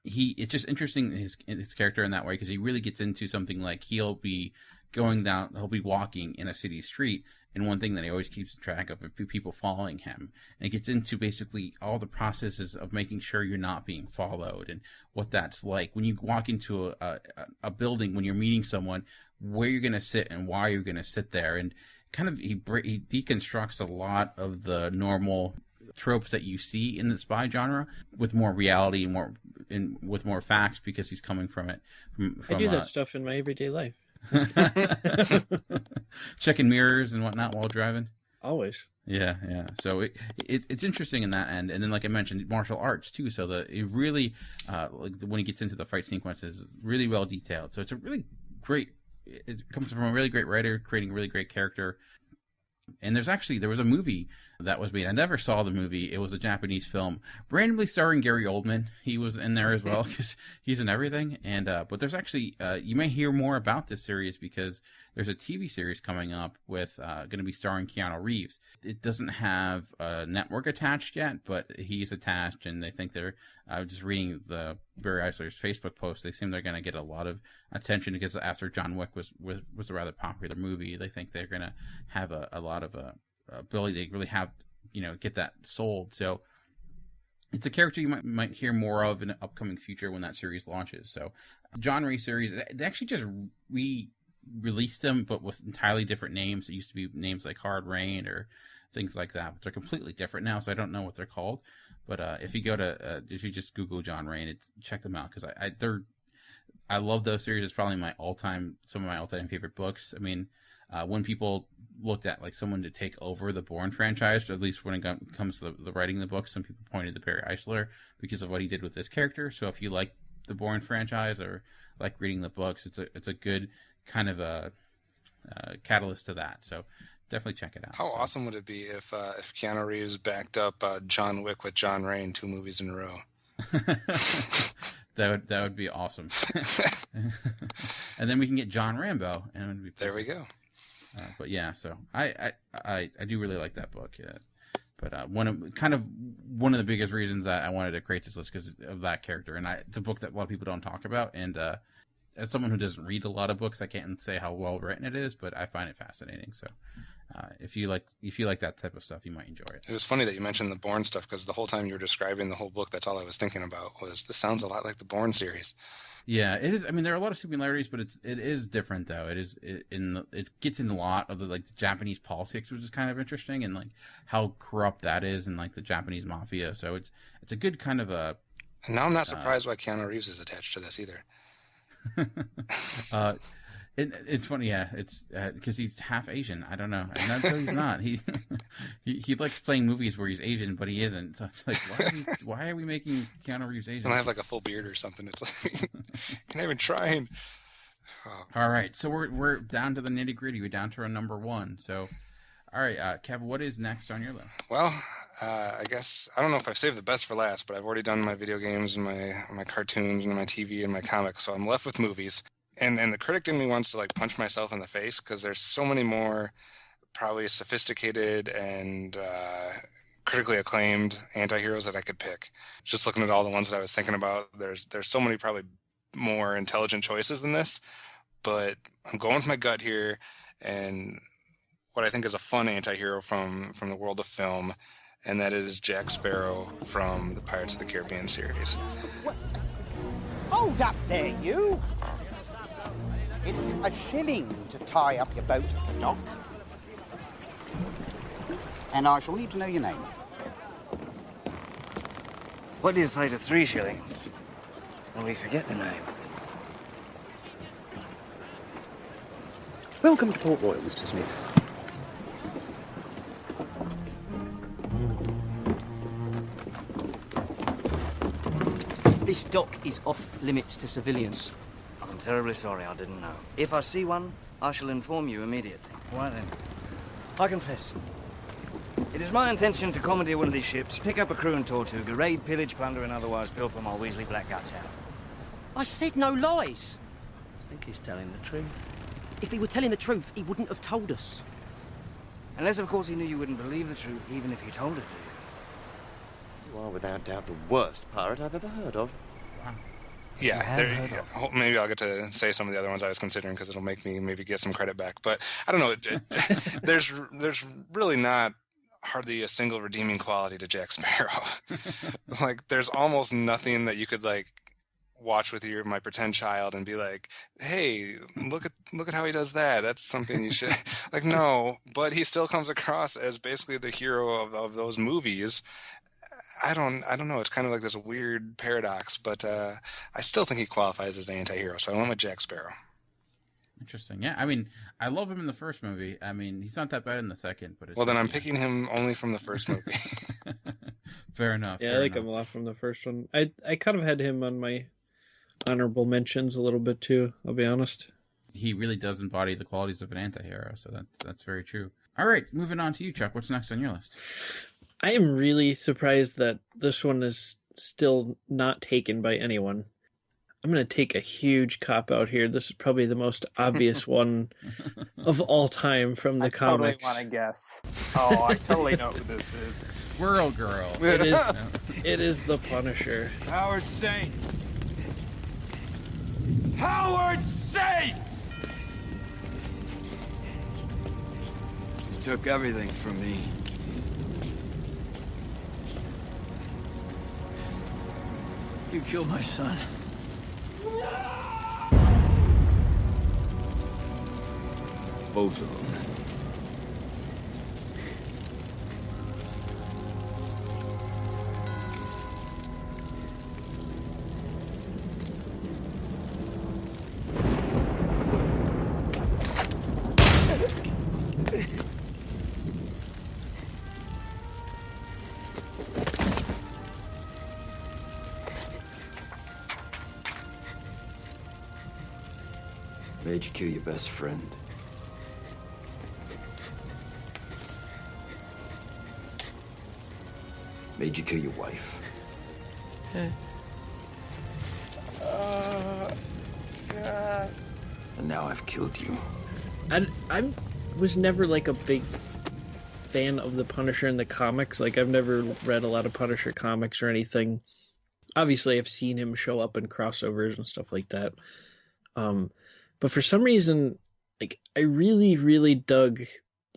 It's just interesting his character in that way, because he really gets into something like he'll be walking in a city street, and one thing that he always keeps track of are people following him. And it gets into basically all the processes of making sure you're not being followed and what that's like. When you walk into a building, when you're meeting someone, where you're going to sit and why you're going to sit there. And kind of he deconstructs a lot of the normal tropes that you see in the spy genre with more reality and with more facts, because he's coming from it. I do that stuff in my everyday life. Checking mirrors and whatnot while driving. Always. Yeah. So it's interesting in that end, and then like I mentioned, martial arts too. So it really, when he gets into the fight sequences, it's really well detailed. So it's a really great. It comes from a really great writer creating a really great character. And there was a movie that was made. I never saw the movie. It was a Japanese film, randomly starring Gary Oldman. He was in there as well, because he's in everything. And but there's actually you may hear more about this series, because there's a TV series coming up with going to be starring Keanu Reeves. It doesn't have a network attached yet, but he's attached, and they think they're just reading the Barry Eisler's Facebook post. They seem they're going to get a lot of attention, because after John Wick was a rather popular movie, they think they're going to have a lot of ability to really have get that sold. So it's a character you might hear more of in the upcoming future when that series launches. So John Ray series, they actually just released them, but with entirely different names. It used to be names like Hard Rain or things like that, but they're completely different now, so I don't know what they're called. But if you go to if you just Google John Rain, check them out, because I love those series. It's probably some of my all-time favorite books. I mean, when people looked at like someone to take over the Bourne franchise, at least when it comes to the writing of the book, some people pointed to Barry Eisler because of what he did with this character. So if you like the Bourne franchise or like reading the books, it's a good kind of a catalyst to that. So definitely check it out. How awesome would it be if Keanu Reeves backed up John Wick with John Rain 2 movies in a row? That would be awesome. And then we can get John Rambo, and it would be there we go. But yeah, so I do really like that book. Yeah. But one of the biggest reasons I wanted to create this list, because of that character, and it's a book that a lot of people don't talk about. And as someone who doesn't read a lot of books, I can't say how well written it is, but I find it fascinating. So if you like that type of stuff, you might enjoy it. It was funny that you mentioned the Bourne stuff, because the whole time you were describing the whole book, that's all I was thinking about was this sounds a lot like the Bourne series. Yeah, it is. I mean, there are a lot of similarities, but it is different though. It gets into a lot of the Japanese politics, which is kind of interesting, and like how corrupt that is, and like the Japanese mafia. So it's a good kind of a. And now I'm not surprised why Keanu Reeves is attached to this either. It's funny, yeah. It's because he's half Asian. I don't know. And no, he's not. He likes playing movies where he's Asian, but he isn't. So it's like, why are we making Keanu Reeves Asian? And I have like a full beard or something. It's like, you're not even trying. Oh. All right, so we're down to the nitty gritty. We're down to our number one. So, all right, Kev, what is next on your list? Well, I guess I don't know if I've saved the best for last, but I've already done my video games and my cartoons and my TV and my comics, so I'm left with movies. And the critic in me wants to like punch myself in the face, because there's so many more probably sophisticated and critically acclaimed anti-heroes that I could pick. Just looking at all the ones that I was thinking about, there's so many probably more intelligent choices than this, but I'm going with my gut here, and what I think is a fun anti-hero from the world of film, and that is Jack Sparrow from the Pirates of the Caribbean series. What? Hold up there, you! It's a shilling to tie up your boat at the dock. And I shall need to know your name. What do you say to 3 shillings? And we forget the name. Welcome to Port Royal, Mr. Smith. This dock is off limits to civilians. I'm terribly sorry, I didn't know. If I see one, I shall inform you immediately. Why then? I confess. It is my intention to commandeer one of these ships, pick up a crew and Tortuga, raid, pillage, plunder, and otherwise pilfer my Weasley black guts out. I said no lies. I think he's telling the truth. If he were telling the truth, he wouldn't have told us. Unless, of course, he knew you wouldn't believe the truth, even if he told it to you. You are without doubt the worst pirate I've ever heard of. Yeah, maybe I'll get to say some of the other ones I was considering because it'll make me maybe get some credit back. But I don't know. There's really not hardly a single redeeming quality to Jack Sparrow. Like, there's almost nothing that you could like watch with my pretend child and be like, hey, look at how he does that. That's something you should like. No, but he still comes across as basically the hero of those movies. I don't know. It's kind of like this weird paradox, but I still think he qualifies as the anti-hero. So I went with Jack Sparrow. Interesting. Yeah, I mean, I love him in the first movie. I mean, he's not that bad in the second, but well, then I'm picking him only from the first movie. Fair enough. Yeah, I like him a lot from the first one. I kind of had him on my honorable mentions a little bit too, I'll be honest. He really does embody the qualities of an anti-hero, so that's very true. All right, moving on to you, Chuck. What's next on your list? I am really surprised that this one is still not taken by anyone. I'm going to take a huge cop-out here. This is probably the most obvious one of all time from the comics. I totally want to guess. Oh, I totally know who this is. Squirrel Girl. It is the Punisher. Howard Saint. Howard Saint! You took everything from me. You killed my son. Both of them. Made you kill your best friend. Made you kill your wife. And now I've killed you. I was never like a big fan of the Punisher in the comics. Like, I've never read a lot of Punisher comics or anything. Obviously, I've seen him show up in crossovers and stuff like that. But for some reason, like, I really, really dug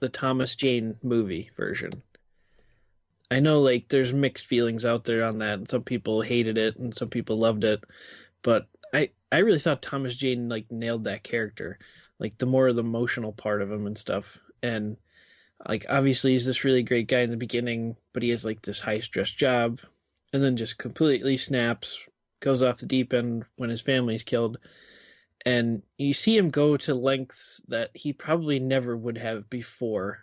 the Thomas Jane movie version. I know, like, there's mixed feelings out there on that. Some people hated it and some people loved it. But I really thought Thomas Jane, like, nailed that character. Like, the more of the emotional part of him and stuff. And, like, obviously he's this really great guy in the beginning, but he has, like, this high-stress job. And then just completely snaps, goes off the deep end when his family's killed. And you see him go to lengths that he probably never would have before.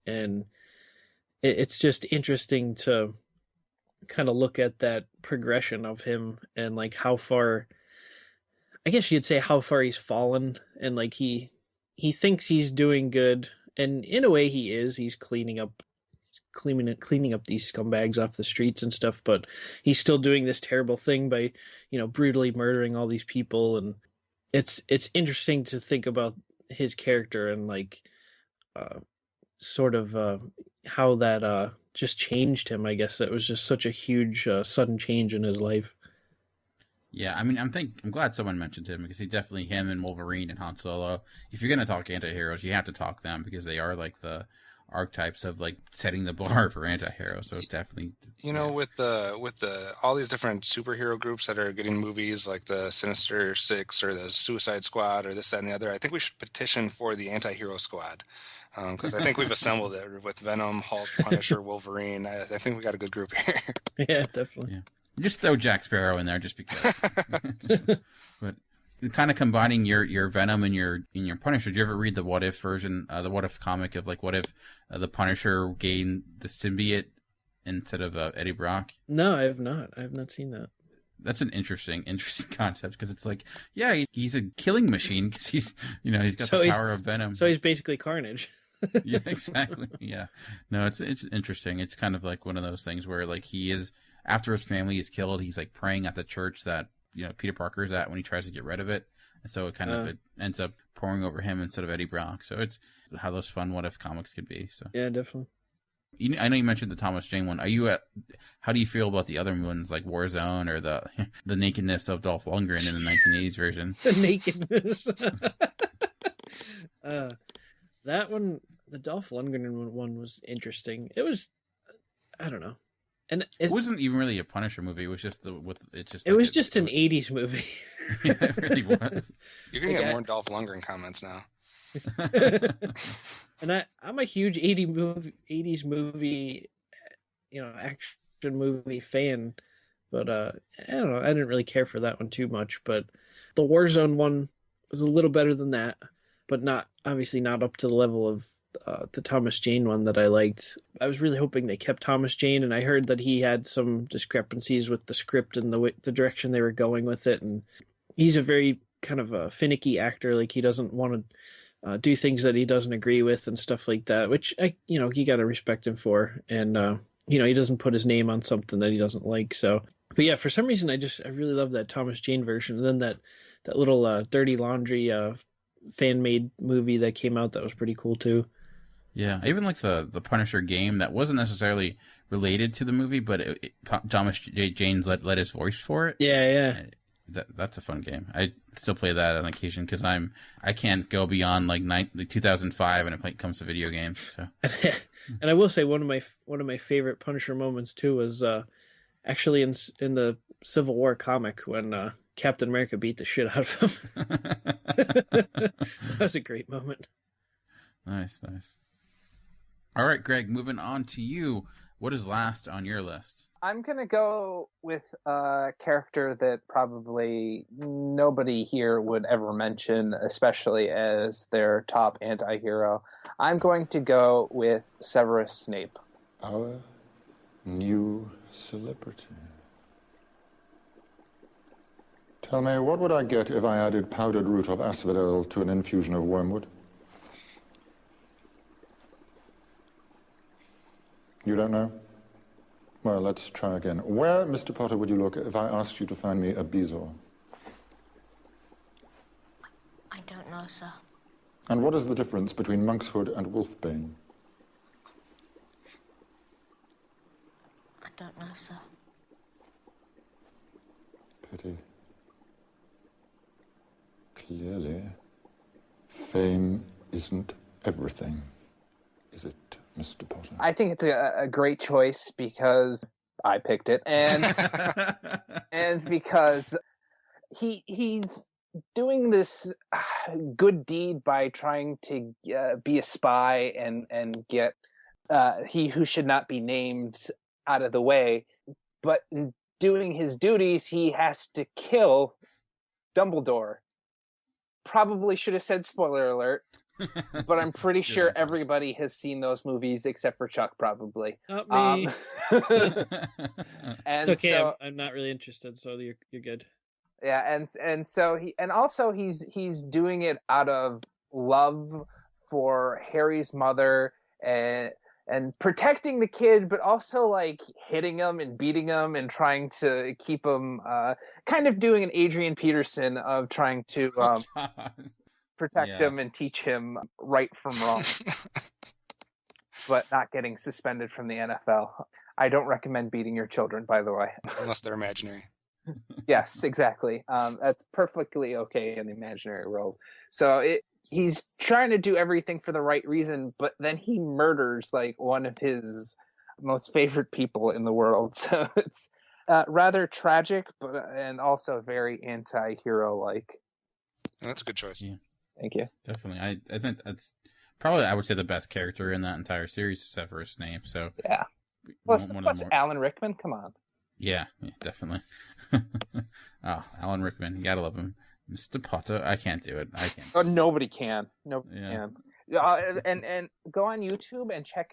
And it's just interesting to kind of look at that progression of him and like how far, I guess you'd say how far he's fallen. And like he thinks he's doing good. And in a way he is. He's cleaning up these scumbags off the streets and stuff. But he's still doing this terrible thing by, brutally murdering all these people. And it's interesting to think about his character and like sort of how that just changed him. I guess it was just such a huge sudden change in his life. Yeah, I mean, I'm glad someone mentioned him because him and Wolverine and Han Solo. If you're gonna talk anti-heroes, you have to talk them because they are like the archetypes of like setting the bar for anti-heroes. So definitely, with the all these different superhero groups that are getting movies like the Sinister Six or the Suicide Squad or this, that, and the other, I think we should petition for the anti-hero squad. Because I think we've assembled it with Venom, Hulk, Punisher, Wolverine. I think we got a good group here. Yeah, definitely. Yeah. Just throw Jack Sparrow in there just because. But kind of combining your Venom and your Punisher. Did you ever read the What If version, the What If comic of like what if the Punisher gained the symbiote instead of Eddie Brock? No, I have not. I have not seen that. That's an interesting concept because it's like, yeah, he's a killing machine because he's got the power of Venom. So he's basically Carnage. Yeah, exactly. Yeah, no, it's interesting. It's kind of like one of those things where like he is, after his family is killed, he's like praying at the church that Peter Parker is at when he tries to get rid of it, and so it ends up pouring over him instead of Eddie Brock. So it's how those fun what if comics could be. So yeah, definitely. I know you mentioned the Thomas Jane one. How do you feel about the other ones like Warzone or the nakedness of Dolph Lundgren in the 1980s version? The nakedness. That one, the Dolph Lundgren one was interesting. It was, I don't know. And it wasn't even really a Punisher movie. It was just it was just an 80s movie. Yeah, it really was. You're going to get more Dolph Lundgren comments now. And I'm a huge 80s movie, action movie fan, but I don't know. I didn't really care for that one too much. But the Warzone one was a little better than that, but obviously not up to the level of the Thomas Jane one that I liked. I was really hoping they kept Thomas Jane, and I heard that he had some discrepancies with the script and the direction they were going with it. And he's a very kind of a finicky actor. Like he doesn't want to do things that he doesn't agree with and stuff like that, which you got to respect him for. And he doesn't put his name on something that he doesn't like. So, but yeah, for some reason I really love that Thomas Jane version. And then that little Dirty Laundry fan made movie that came out that was pretty cool too. Yeah, even like the Punisher game that wasn't necessarily related to the movie, but Thomas Jane led his voice for it. Yeah. That's a fun game. I still play that on occasion because I can't go beyond like 2005 when it comes to video games. So. And I will say one of my favorite Punisher moments too was actually in the Civil War comic when Captain America beat the shit out of him. That was a great moment. Nice. All right, Greg, moving on to you. What is last on your list? I'm going to go with a character that probably nobody here would ever mention, especially as their top anti-hero. I'm going to go with Severus Snape. Our new celebrity. Tell me, what would I get if I added powdered root of asphodel to an infusion of wormwood? You don't know? Well, let's try again. Where, Mr. Potter, would you look if I asked you to find me a bezoar? I don't know, sir. And what is the difference between monkshood and wolfbane? I don't know, sir. Pity. Clearly, fame isn't everything, is it, Mr. Potter? I think it's a great choice because I picked it, and and because he's doing this good deed by trying to be a spy and get he who should not be named out of the way, but in doing his duties, he has to kill Dumbledore. Probably should have said spoiler alert. But I'm pretty sure everybody has seen those movies except for Chuck, probably. Not me. And it's okay. so, I'm not really interested, so you're good. Yeah, and so he's doing it out of love for Harry's mother and protecting the kid, but also like hitting him and beating him and trying to keep him kind of doing an Adrian Peterson of trying to protect him and teach him right from wrong. but not getting suspended from the NFL. I don't recommend beating your children, by the way. Unless they're imaginary. Yes, exactly. That's perfectly okay in the imaginary world. So he's trying to do everything for the right reason, but then he murders like one of his most favorite people in the world. So it's rather tragic, and also very anti-hero like. That's a good choice. Yeah. Thank you. Definitely. I think that's probably, I would say, the best character in that entire series, except for his name. So yeah. Plus Alan Rickman. Come on. Yeah, definitely. Oh, Alan Rickman, you gotta love him. Mr. Potter, I can't do it. I can't. Oh, nobody can. Nobody can. And go on YouTube and check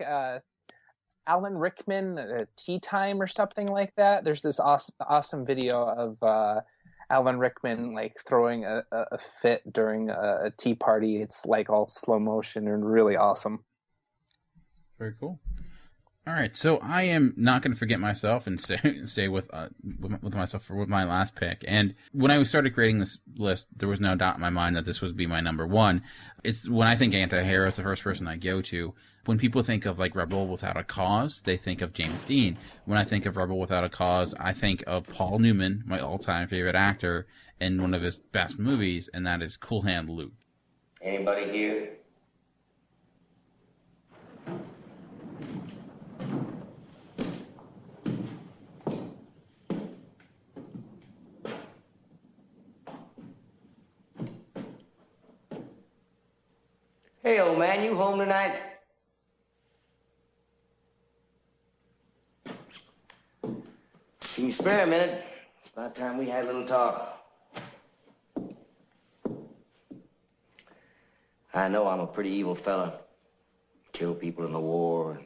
Alan Rickman Tea Time or something like that. There's this awesome video of Alan Rickman like throwing a fit during a tea party. It's like all slow motion and really awesome. Very cool. All right, so I am not going to forget myself and stay with myself with my last pick. And when I started creating this list, there was no doubt in my mind that this would be my number one. It's when I think Antihero, it's the first person I go to. When people think of like Rebel Without a Cause, they think of James Dean. When I think of Rebel Without a Cause, I think of Paul Newman, my all-time favorite actor, in one of his best movies, and that is Cool Hand Luke. Anybody here? Hey, old man, you home tonight? Can you spare a minute? It's about time we had a little talk. I know I'm a pretty evil fella. Killed people in the war.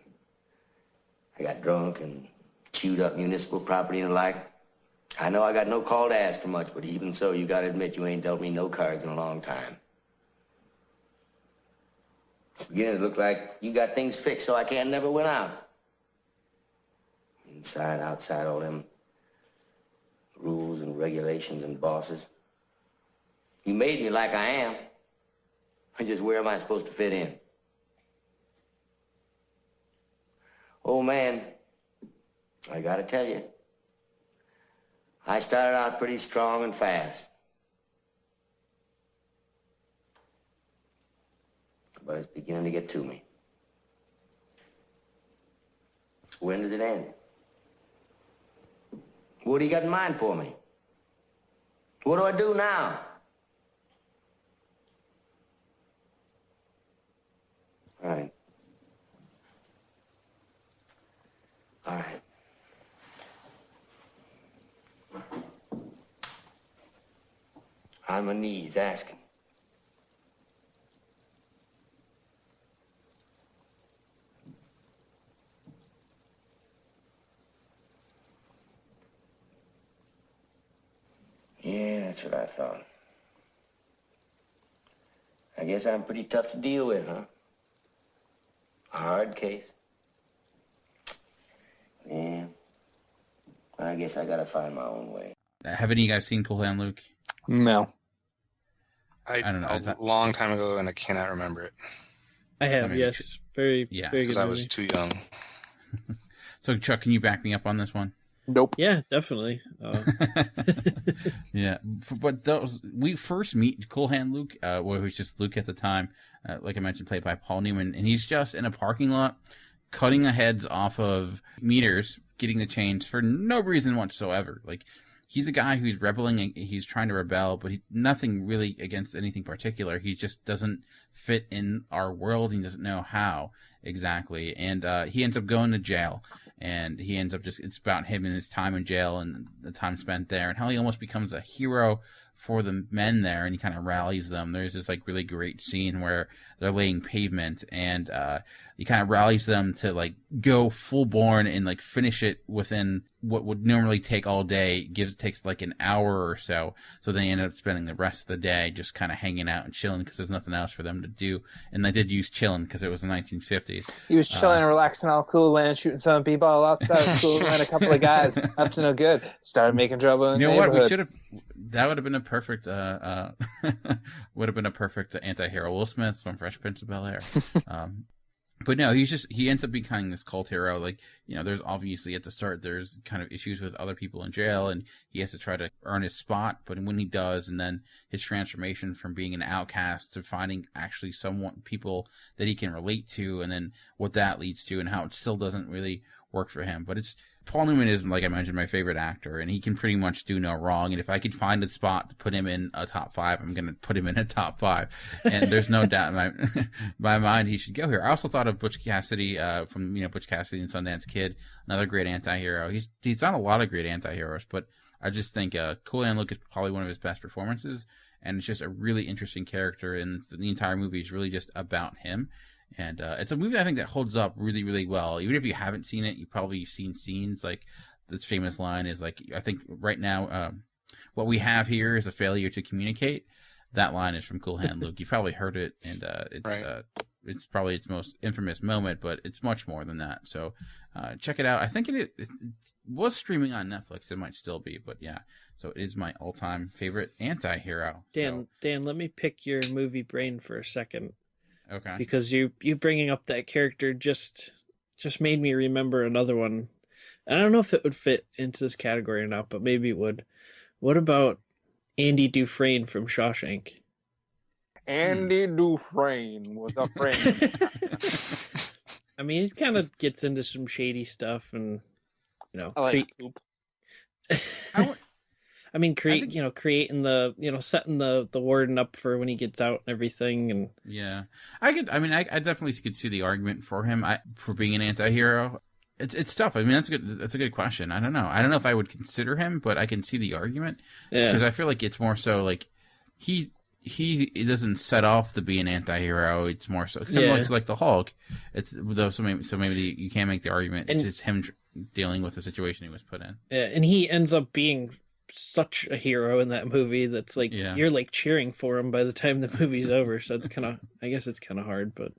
I got drunk and chewed up municipal property and the like. I know I got no call to ask for much, but even so, you gotta admit you ain't dealt me no cards in a long time. It's beginning to look like you got things fixed so I can't never win out. Inside, outside, all them rules and regulations and bosses. You made me like I am. And just where am I supposed to fit in? Oh, man, I gotta tell you, I started out pretty strong and fast. But it's beginning to get to me. When does it end? What do you got in mind for me? What do I do now? All right. All right. On my knees asking. Yeah, that's what I thought. I guess I'm pretty tough to deal with, huh? A hard case. Yeah. I guess I gotta find my own way. Have any of you guys seen Cool Hand Luke? No. I don't know. A long time ago, and I cannot remember it. I have, yes. Very good because I was movie. too young. So, Chuck, can you back me up on this one? Nope. Yeah, definitely. Yeah, but we first meet Cool Hand Luke, who's just Luke at the time, like I mentioned, played by Paul Newman, and he's just in a parking lot cutting the heads off of meters, getting the change for no reason whatsoever. Like, he's a guy who's rebelling, he's trying to rebel, but nothing really against anything particular. He just doesn't fit in our world. He doesn't know how exactly, and he ends up going to jail. And he ends up it's about him and his time in jail and the time spent there and how he almost becomes a hero for the men there, and he kind of rallies them. There's this like really great scene where they're laying pavement, and he kind of rallies them to like go full born and like finish it within what would normally take all day. Takes like an hour or so. So they end up spending the rest of the day just kind of hanging out and chilling because there's nothing else for them to do. And they did use chilling because it was the 1950s. He was chilling, relaxing, all cool, land, shooting some people outside of school, and a couple of guys up to no good started making trouble in the neighborhood. What? We should have. That would have been a perfect. Would have been a perfect anti-hero. Will Smith from Fresh Prince of Bel-Air. But no, he ends up becoming this cult hero. Like, there's obviously at the start, there's kind of issues with other people in jail, and he has to try to earn his spot. But when he does, and then his transformation from being an outcast to finding actually people that he can relate to, and then what that leads to, and how it still doesn't really work for him. But Paul Newman is, like I mentioned, my favorite actor, and he can pretty much do no wrong. And if I could find a spot to put him in a top 5, I'm going to put him in a top 5. And there's no doubt in my mind he should go here. I also thought of Butch Cassidy from Butch Cassidy and Sundance Kid, another great anti-hero. He's done a lot of great anti-heroes, but I just think Cool Hand Luke is probably one of his best performances, and it's just a really interesting character, and the entire movie is really just about him. And it's a movie I think that holds up really, really well. Even if you haven't seen it, you've probably seen scenes. Like, this famous line is, like, I think right now, what we have here is a failure to communicate. That line is from Cool Hand Luke. You've probably heard it, and it's probably its most infamous moment, but it's much more than that. So check it out. I think it was streaming on Netflix. It might still be, but yeah. So it is my all-time favorite anti-hero. Dan, let me pick your movie brain for a second. Okay. Because you bringing up that character just made me remember another one. I don't know if it would fit into this category or not, but maybe it would. What about Andy Dufresne from Shawshank? Andy Dufresne was a friend. I mean, he kind of gets into some shady stuff, and I like poop. I mean, creating setting the warden up for when he gets out and everything, and yeah, I definitely could see the argument for him for being an anti-hero. It's tough. I mean, that's a good question. I don't know if I would consider him, but I can see the argument because I feel like it's more so like he doesn't set off to be an anti-hero. It's more so similar to like the Hulk. So maybe you can't make the argument. It's just him dealing with the situation he was put in. Yeah, and he ends up being such a hero in that movie that's like you're like cheering for him by the time the movie's over. So it's I guess it's kind of hard, but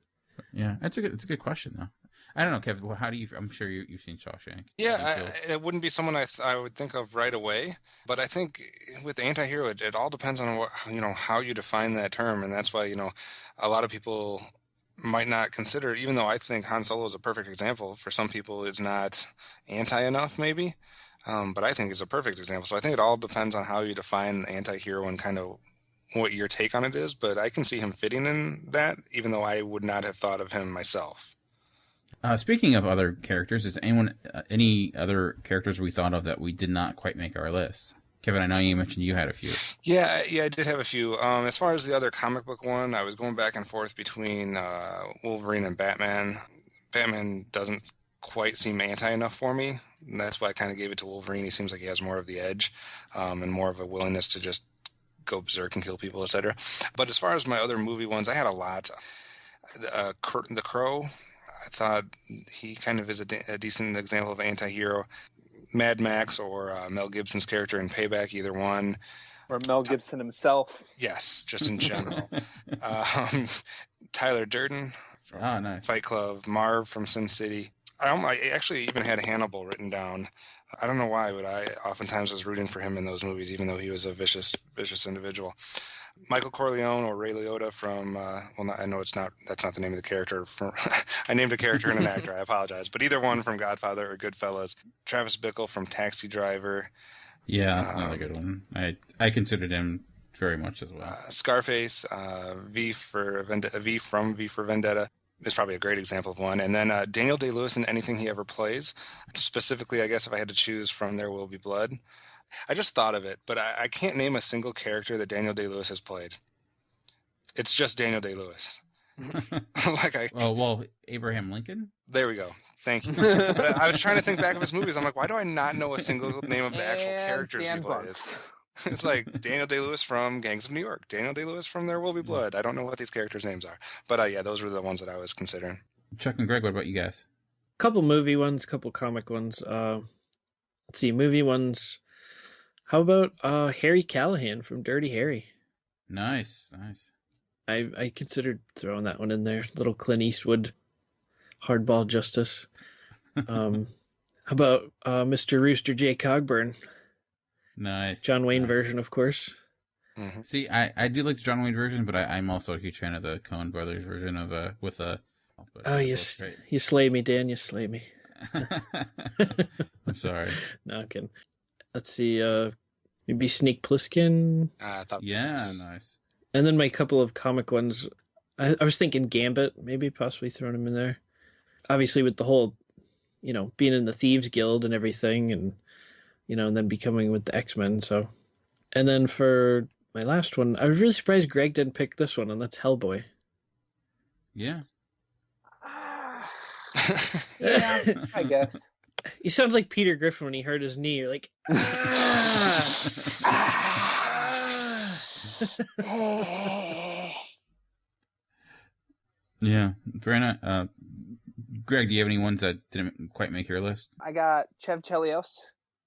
yeah, it's a good question though. I don't know, Kevin. Well, how do you? I'm sure you've seen Shawshank. Yeah, it wouldn't be someone I would think of right away. But I think with anti-hero, it all depends on how you define that term, and that's why a lot of people might not consider. Even though I think Han Solo is a perfect example, for some people it's not anti enough, maybe. But I think it's a perfect example. So I think it all depends on how you define anti-hero and kind of what your take on it is. But I can see him fitting in that, even though I would not have thought of him myself. Speaking of other characters, is any other characters we thought of that we did not quite make our list? Kevin, I know you mentioned you had a few. Yeah, I did have a few. As far as the other comic book one, I was going back and forth between Wolverine and Batman. Batman doesn't quite seem anti enough for me. And that's why I kind of gave it to Wolverine. He seems like he has more of the edge and more of a willingness to just go berserk and kill people, etc. But as far as my other movie ones, I had a lot. The Crow, I thought he kind of is a decent example of anti-hero. Mad Max or Mel Gibson's character in Payback, either one. Or Mel Gibson himself. Yes, just in general. Tyler Durden from Fight Club, Marv from Sin City. I actually even had Hannibal written down. I don't know why, but I oftentimes was rooting for him in those movies, even though he was a vicious individual. Michael Corleone or Ray Liotta from, I know that's not the name of the character. I named a character and an actor, I apologize. But either one from Godfather or Goodfellas. Travis Bickle from Taxi Driver. Yeah, that's another good one. I considered him very much as well. Scarface, V for Vendetta is probably a great example of one. And then Daniel Day-Lewis in anything he ever plays. Specifically, I guess if I had to choose from There Will Be Blood. I just thought of it, but I can't name a single character that Daniel Day-Lewis has played. It's just Daniel Day-Lewis. Abraham Lincoln? There we go. Thank you. But I was trying to think back of his movies. I'm like, why do I not know a single name of the actual characters he plays? It's like Daniel Day-Lewis from Gangs of New York, Daniel Day-Lewis from There Will Be Blood. I don't know what these characters' names are. But yeah, those were the ones that I was considering. Chuck and Greg, what about you guys? Couple movie ones, couple comic ones. Let's see, movie ones. How about Harry Callahan from Dirty Harry? Nice. I considered throwing that one in there. Little Clint Eastwood, hardball justice. How about Mr. Rooster J. Cogburn? Nice. John Wayne version, of course. Mm-hmm. See, I do like the John Wayne version, but I'm also a huge fan of the Coen Brothers version of with But Oh, you slay me, Dan. You slay me. I'm sorry. No, I'm kidding. Let's see. Maybe Snake Plissken. I thought. Yeah, nice. And then my couple of comic ones. I was thinking Gambit, maybe possibly throwing him in there. Obviously, with the whole, being in the Thieves Guild and everything, and and then becoming with the X-Men. So, and then for my last one, I was really surprised Greg didn't pick this one, and that's Hellboy. Yeah. Yeah, I guess. You sound like Peter Griffin when he hurt his knee. You're like, Yeah, very nice. Greg, do you have any ones that didn't quite make your list? I got Chev Chelios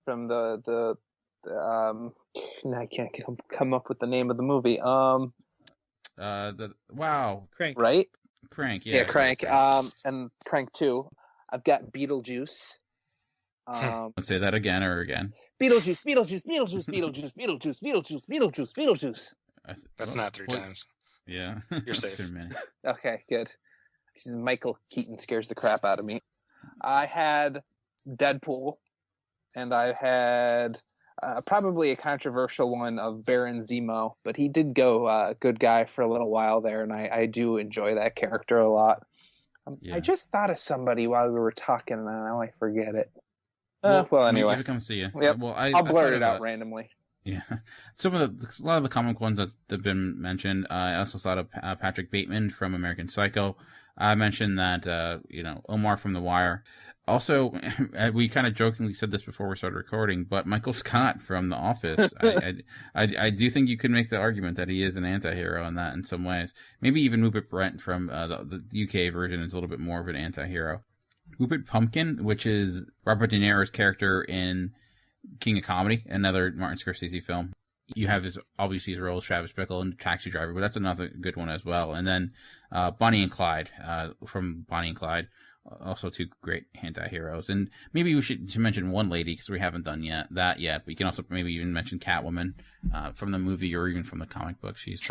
from the I can't come up with the name of the movie. Crank. Right? Crank, yeah. Yeah, Crank. And Crank 2. I've got Beetlejuice. Let's say that again or again. Beetlejuice, Beetlejuice, Beetlejuice, Beetlejuice, Beetlejuice, Beetlejuice, Beetlejuice, Beetlejuice. That's not 3 times. Yeah. You're safe. Okay, good. This is Michael Keaton scares the crap out of me. I had Deadpool, and I had probably a controversial one of Baron Zemo, but he did go good guy for a little while there, and I do enjoy that character a lot. I just thought of somebody while we were talking, and now I forget it. Well, anyway. If it comes to you. Yep. Well, I'll blurt it out randomly. Yeah. A lot of the comic ones that have been mentioned. I also thought of Patrick Bateman from American Psycho. I mentioned that, Omar from The Wire. Also, we kind of jokingly said this before we started recording, but Michael Scott from The Office. I do think you could make the argument that he is an anti-hero in that in some ways. Maybe even Rupert Brent from the UK version is a little bit more of an anti-hero. Rupert Pumpkin, which is Robert De Niro's character in King of Comedy, another Martin Scorsese film. You have his role as Travis Bickle in Taxi Driver, but that's another good one as well. And then Bonnie and Clyde from Bonnie and Clyde, also two great anti-heroes. And maybe we should mention one lady because we haven't done that yet. But you can also maybe even mention Catwoman from the movie or even from the comic book. She is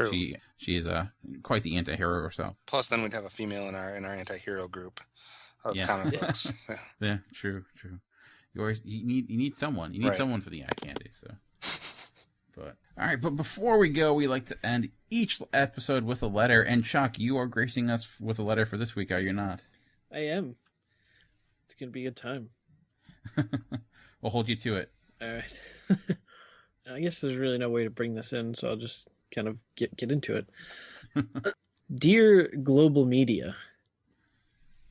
quite the anti-hero herself. Plus, then we'd have a female in our anti-hero group of comic books. Yeah, true. You need someone. You need someone for the eye candy. So. But all right, but before we go, we like to end each episode with a letter. And Chuck, you are gracing us with a letter for this week, are you not? I am. It's gonna be a good time. We'll hold you to it. All right. I guess there's really no way to bring this in, so I'll just kind of get into it. Dear global media,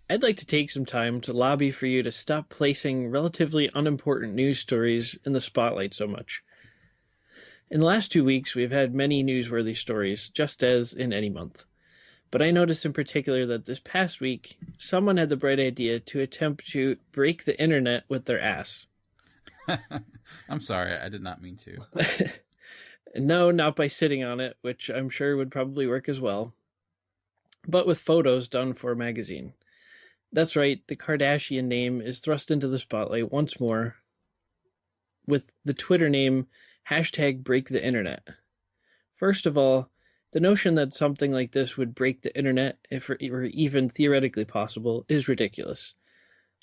I'd like to take some time to lobby for you to stop placing relatively unimportant news stories in the spotlight so much. In the last 2 weeks, we've had many newsworthy stories, just as in any month. But I noticed in particular that this past week, someone had the bright idea to attempt to break the internet with their ass. I'm sorry, I did not mean to. No, not by sitting on it, which I'm sure would probably work as well, but with photos done for a magazine. That's right, the Kardashian name is thrust into the spotlight once more with the Twitter name #BreakTheInternet. First of all, the notion that something like this would break the internet, if it were even theoretically possible, is ridiculous.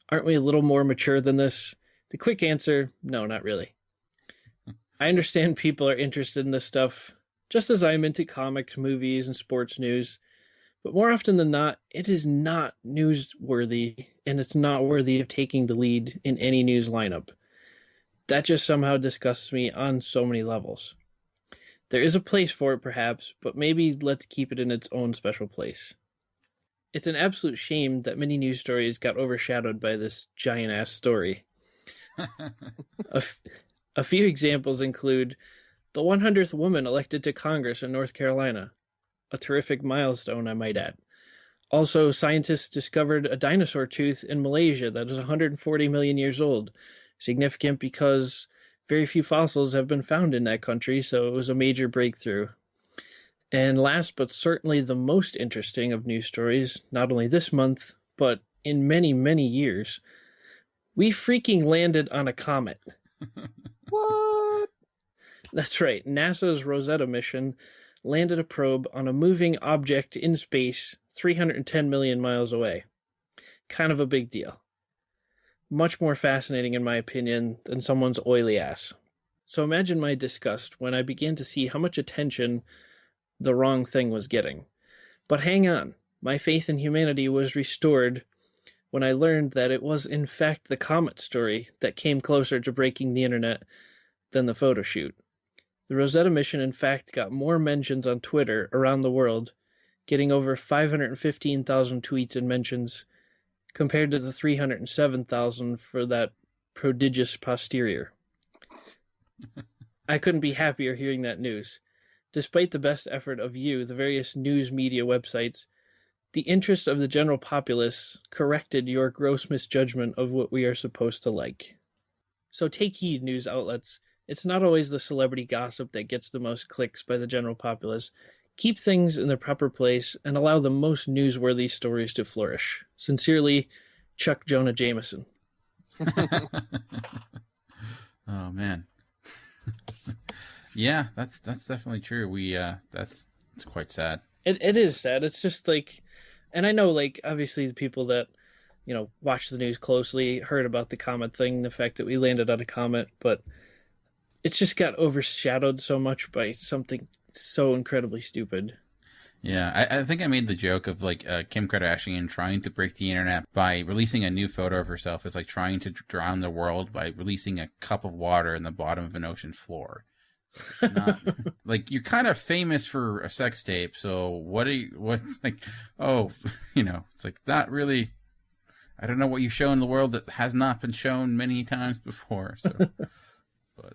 Aren't we a little more mature than this? The quick answer, no, not really. I understand people are interested in this stuff, just as I'm into comics, movies, and sports news, but more often than not, it is not newsworthy, and it's not worthy of taking the lead in any news lineup. That just somehow disgusts me on so many levels. There is a place for it, perhaps, but maybe let's keep it in its own special place. It's an absolute shame that many news stories got overshadowed by this giant-ass story. A few examples include the 100th woman elected to Congress in North Carolina. A terrific milestone, I might add. Also, scientists discovered a dinosaur tooth in Malaysia that is 140 million years old. Significant because very few fossils have been found in that country, so it was a major breakthrough. And last but certainly the most interesting of news stories, not only this month, but in many, many years, we freaking landed on a comet. What? That's right. NASA's Rosetta mission landed a probe on a moving object in space 310 million miles away. Kind of a big deal. Much more fascinating, in my opinion, than someone's oily ass. So imagine my disgust when I began to see how much attention the wrong thing was getting. But hang on, my faith in humanity was restored when I learned that it was in fact the comet story that came closer to breaking the internet than the photo shoot. The Rosetta mission in fact got more mentions on Twitter around the world, getting over 515,000 tweets and mentions, compared to the 307,000 for that prodigious posterior. I couldn't be happier hearing that news. Despite the best effort of you, the various news media websites, the interest of the general populace corrected your gross misjudgment of what we are supposed to like. So take heed, news outlets. It's not always the celebrity gossip that gets the most clicks by the general populace. Keep things in their proper place and allow the most newsworthy stories to flourish. Sincerely, Chuck Jonah Jameson. Oh, man. Yeah, that's definitely true. It's quite sad. It is sad. It's just like, and I know, like, obviously the people that, you know, watch the news closely heard about the comet thing, the fact that we landed on a comet, but it's just got overshadowed so much by something so incredibly stupid. Yeah, I think I made the joke of, like, Kim Kardashian trying to break the internet by releasing a new photo of herself. It's like trying to drown the world by releasing a cup of water in the bottom of an ocean floor. Not, like, you're kind of famous for a sex tape, so what's like, oh, you know, it's like, not really, I don't know what you show in the world that has not been shown many times before, so, but,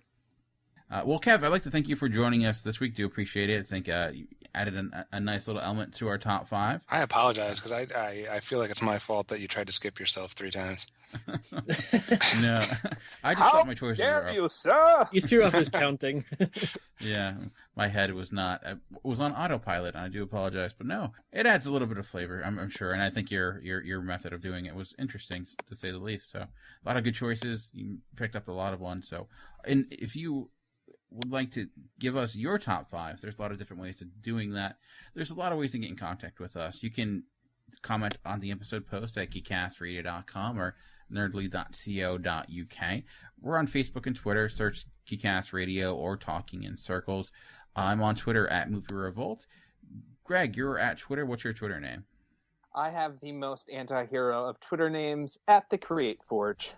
well, Kev, I'd like to thank you for joining us this week. Do appreciate it. I think you added a nice little element to our top 5. I apologize, because I feel like it's my fault that you tried to skip yourself 3 times. No, I just thought my choices were dare you, sir? You threw off his counting. Yeah, my head was not. It was on autopilot, and I do apologize. But no, it adds a little bit of flavor, I'm sure. And I think your method of doing it was interesting, to say the least. So a lot of good choices. You picked up a lot of ones. So, and if you would like to give us your top 5, there's a lot of different ways of doing that. There's a lot of ways to get in contact with us. You can comment on the episode post at geekcastradio.com or nerdly.co.uk. We're on Facebook and Twitter. Search GeekCast Radio or Talking in Circles. I'm on Twitter at Movie Revolt. Greg, you're at Twitter. What's your Twitter name? I have the most anti-hero of Twitter names at the Create Forge.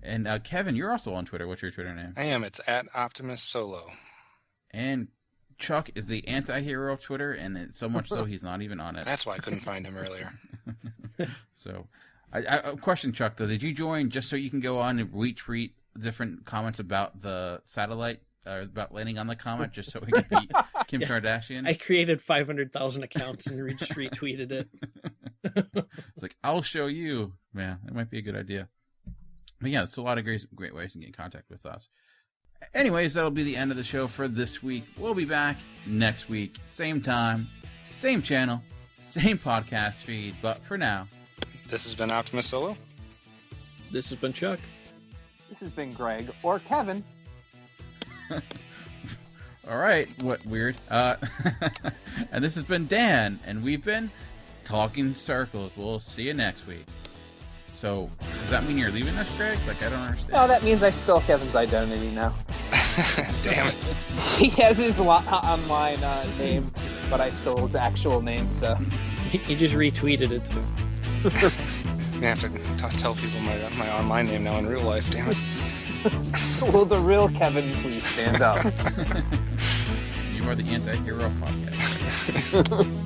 And Kevin, you're also on Twitter. What's your Twitter name? I am. It's at OptimusSolo. And Chuck is the anti-hero of Twitter, and it's so much so he's not even on it. That's why I couldn't find him earlier. So, I question, Chuck, though. Did you join just so you can go on and retweet different comments about the satellite, or about landing on the comet, just so we can beat Kim Kardashian? I created 500,000 accounts and retweeted it. It's like, I'll show you. Man, that might be a good idea. But yeah, it's a lot of great ways to get in contact with us. Anyways, that'll be the end of the show for this week. We'll be back next week. Same time, same channel, same podcast feed. But for now, this has been OptimusSolo. This has been Chuck. This has been Greg or Kevin. All right, what weird. And this has been Dan, and we've been Talking Circles. We'll see you next week. So, does that mean you're leaving us, Greg? Like, I don't understand. No, that means I stole Kevin's identity now. Damn it. He has his online name, but I stole his actual name, so. He just retweeted it, too. I'm going to have to tell people my online name now in real life, damn it. Will the real Kevin please stand up? You are the anti-hero podcast.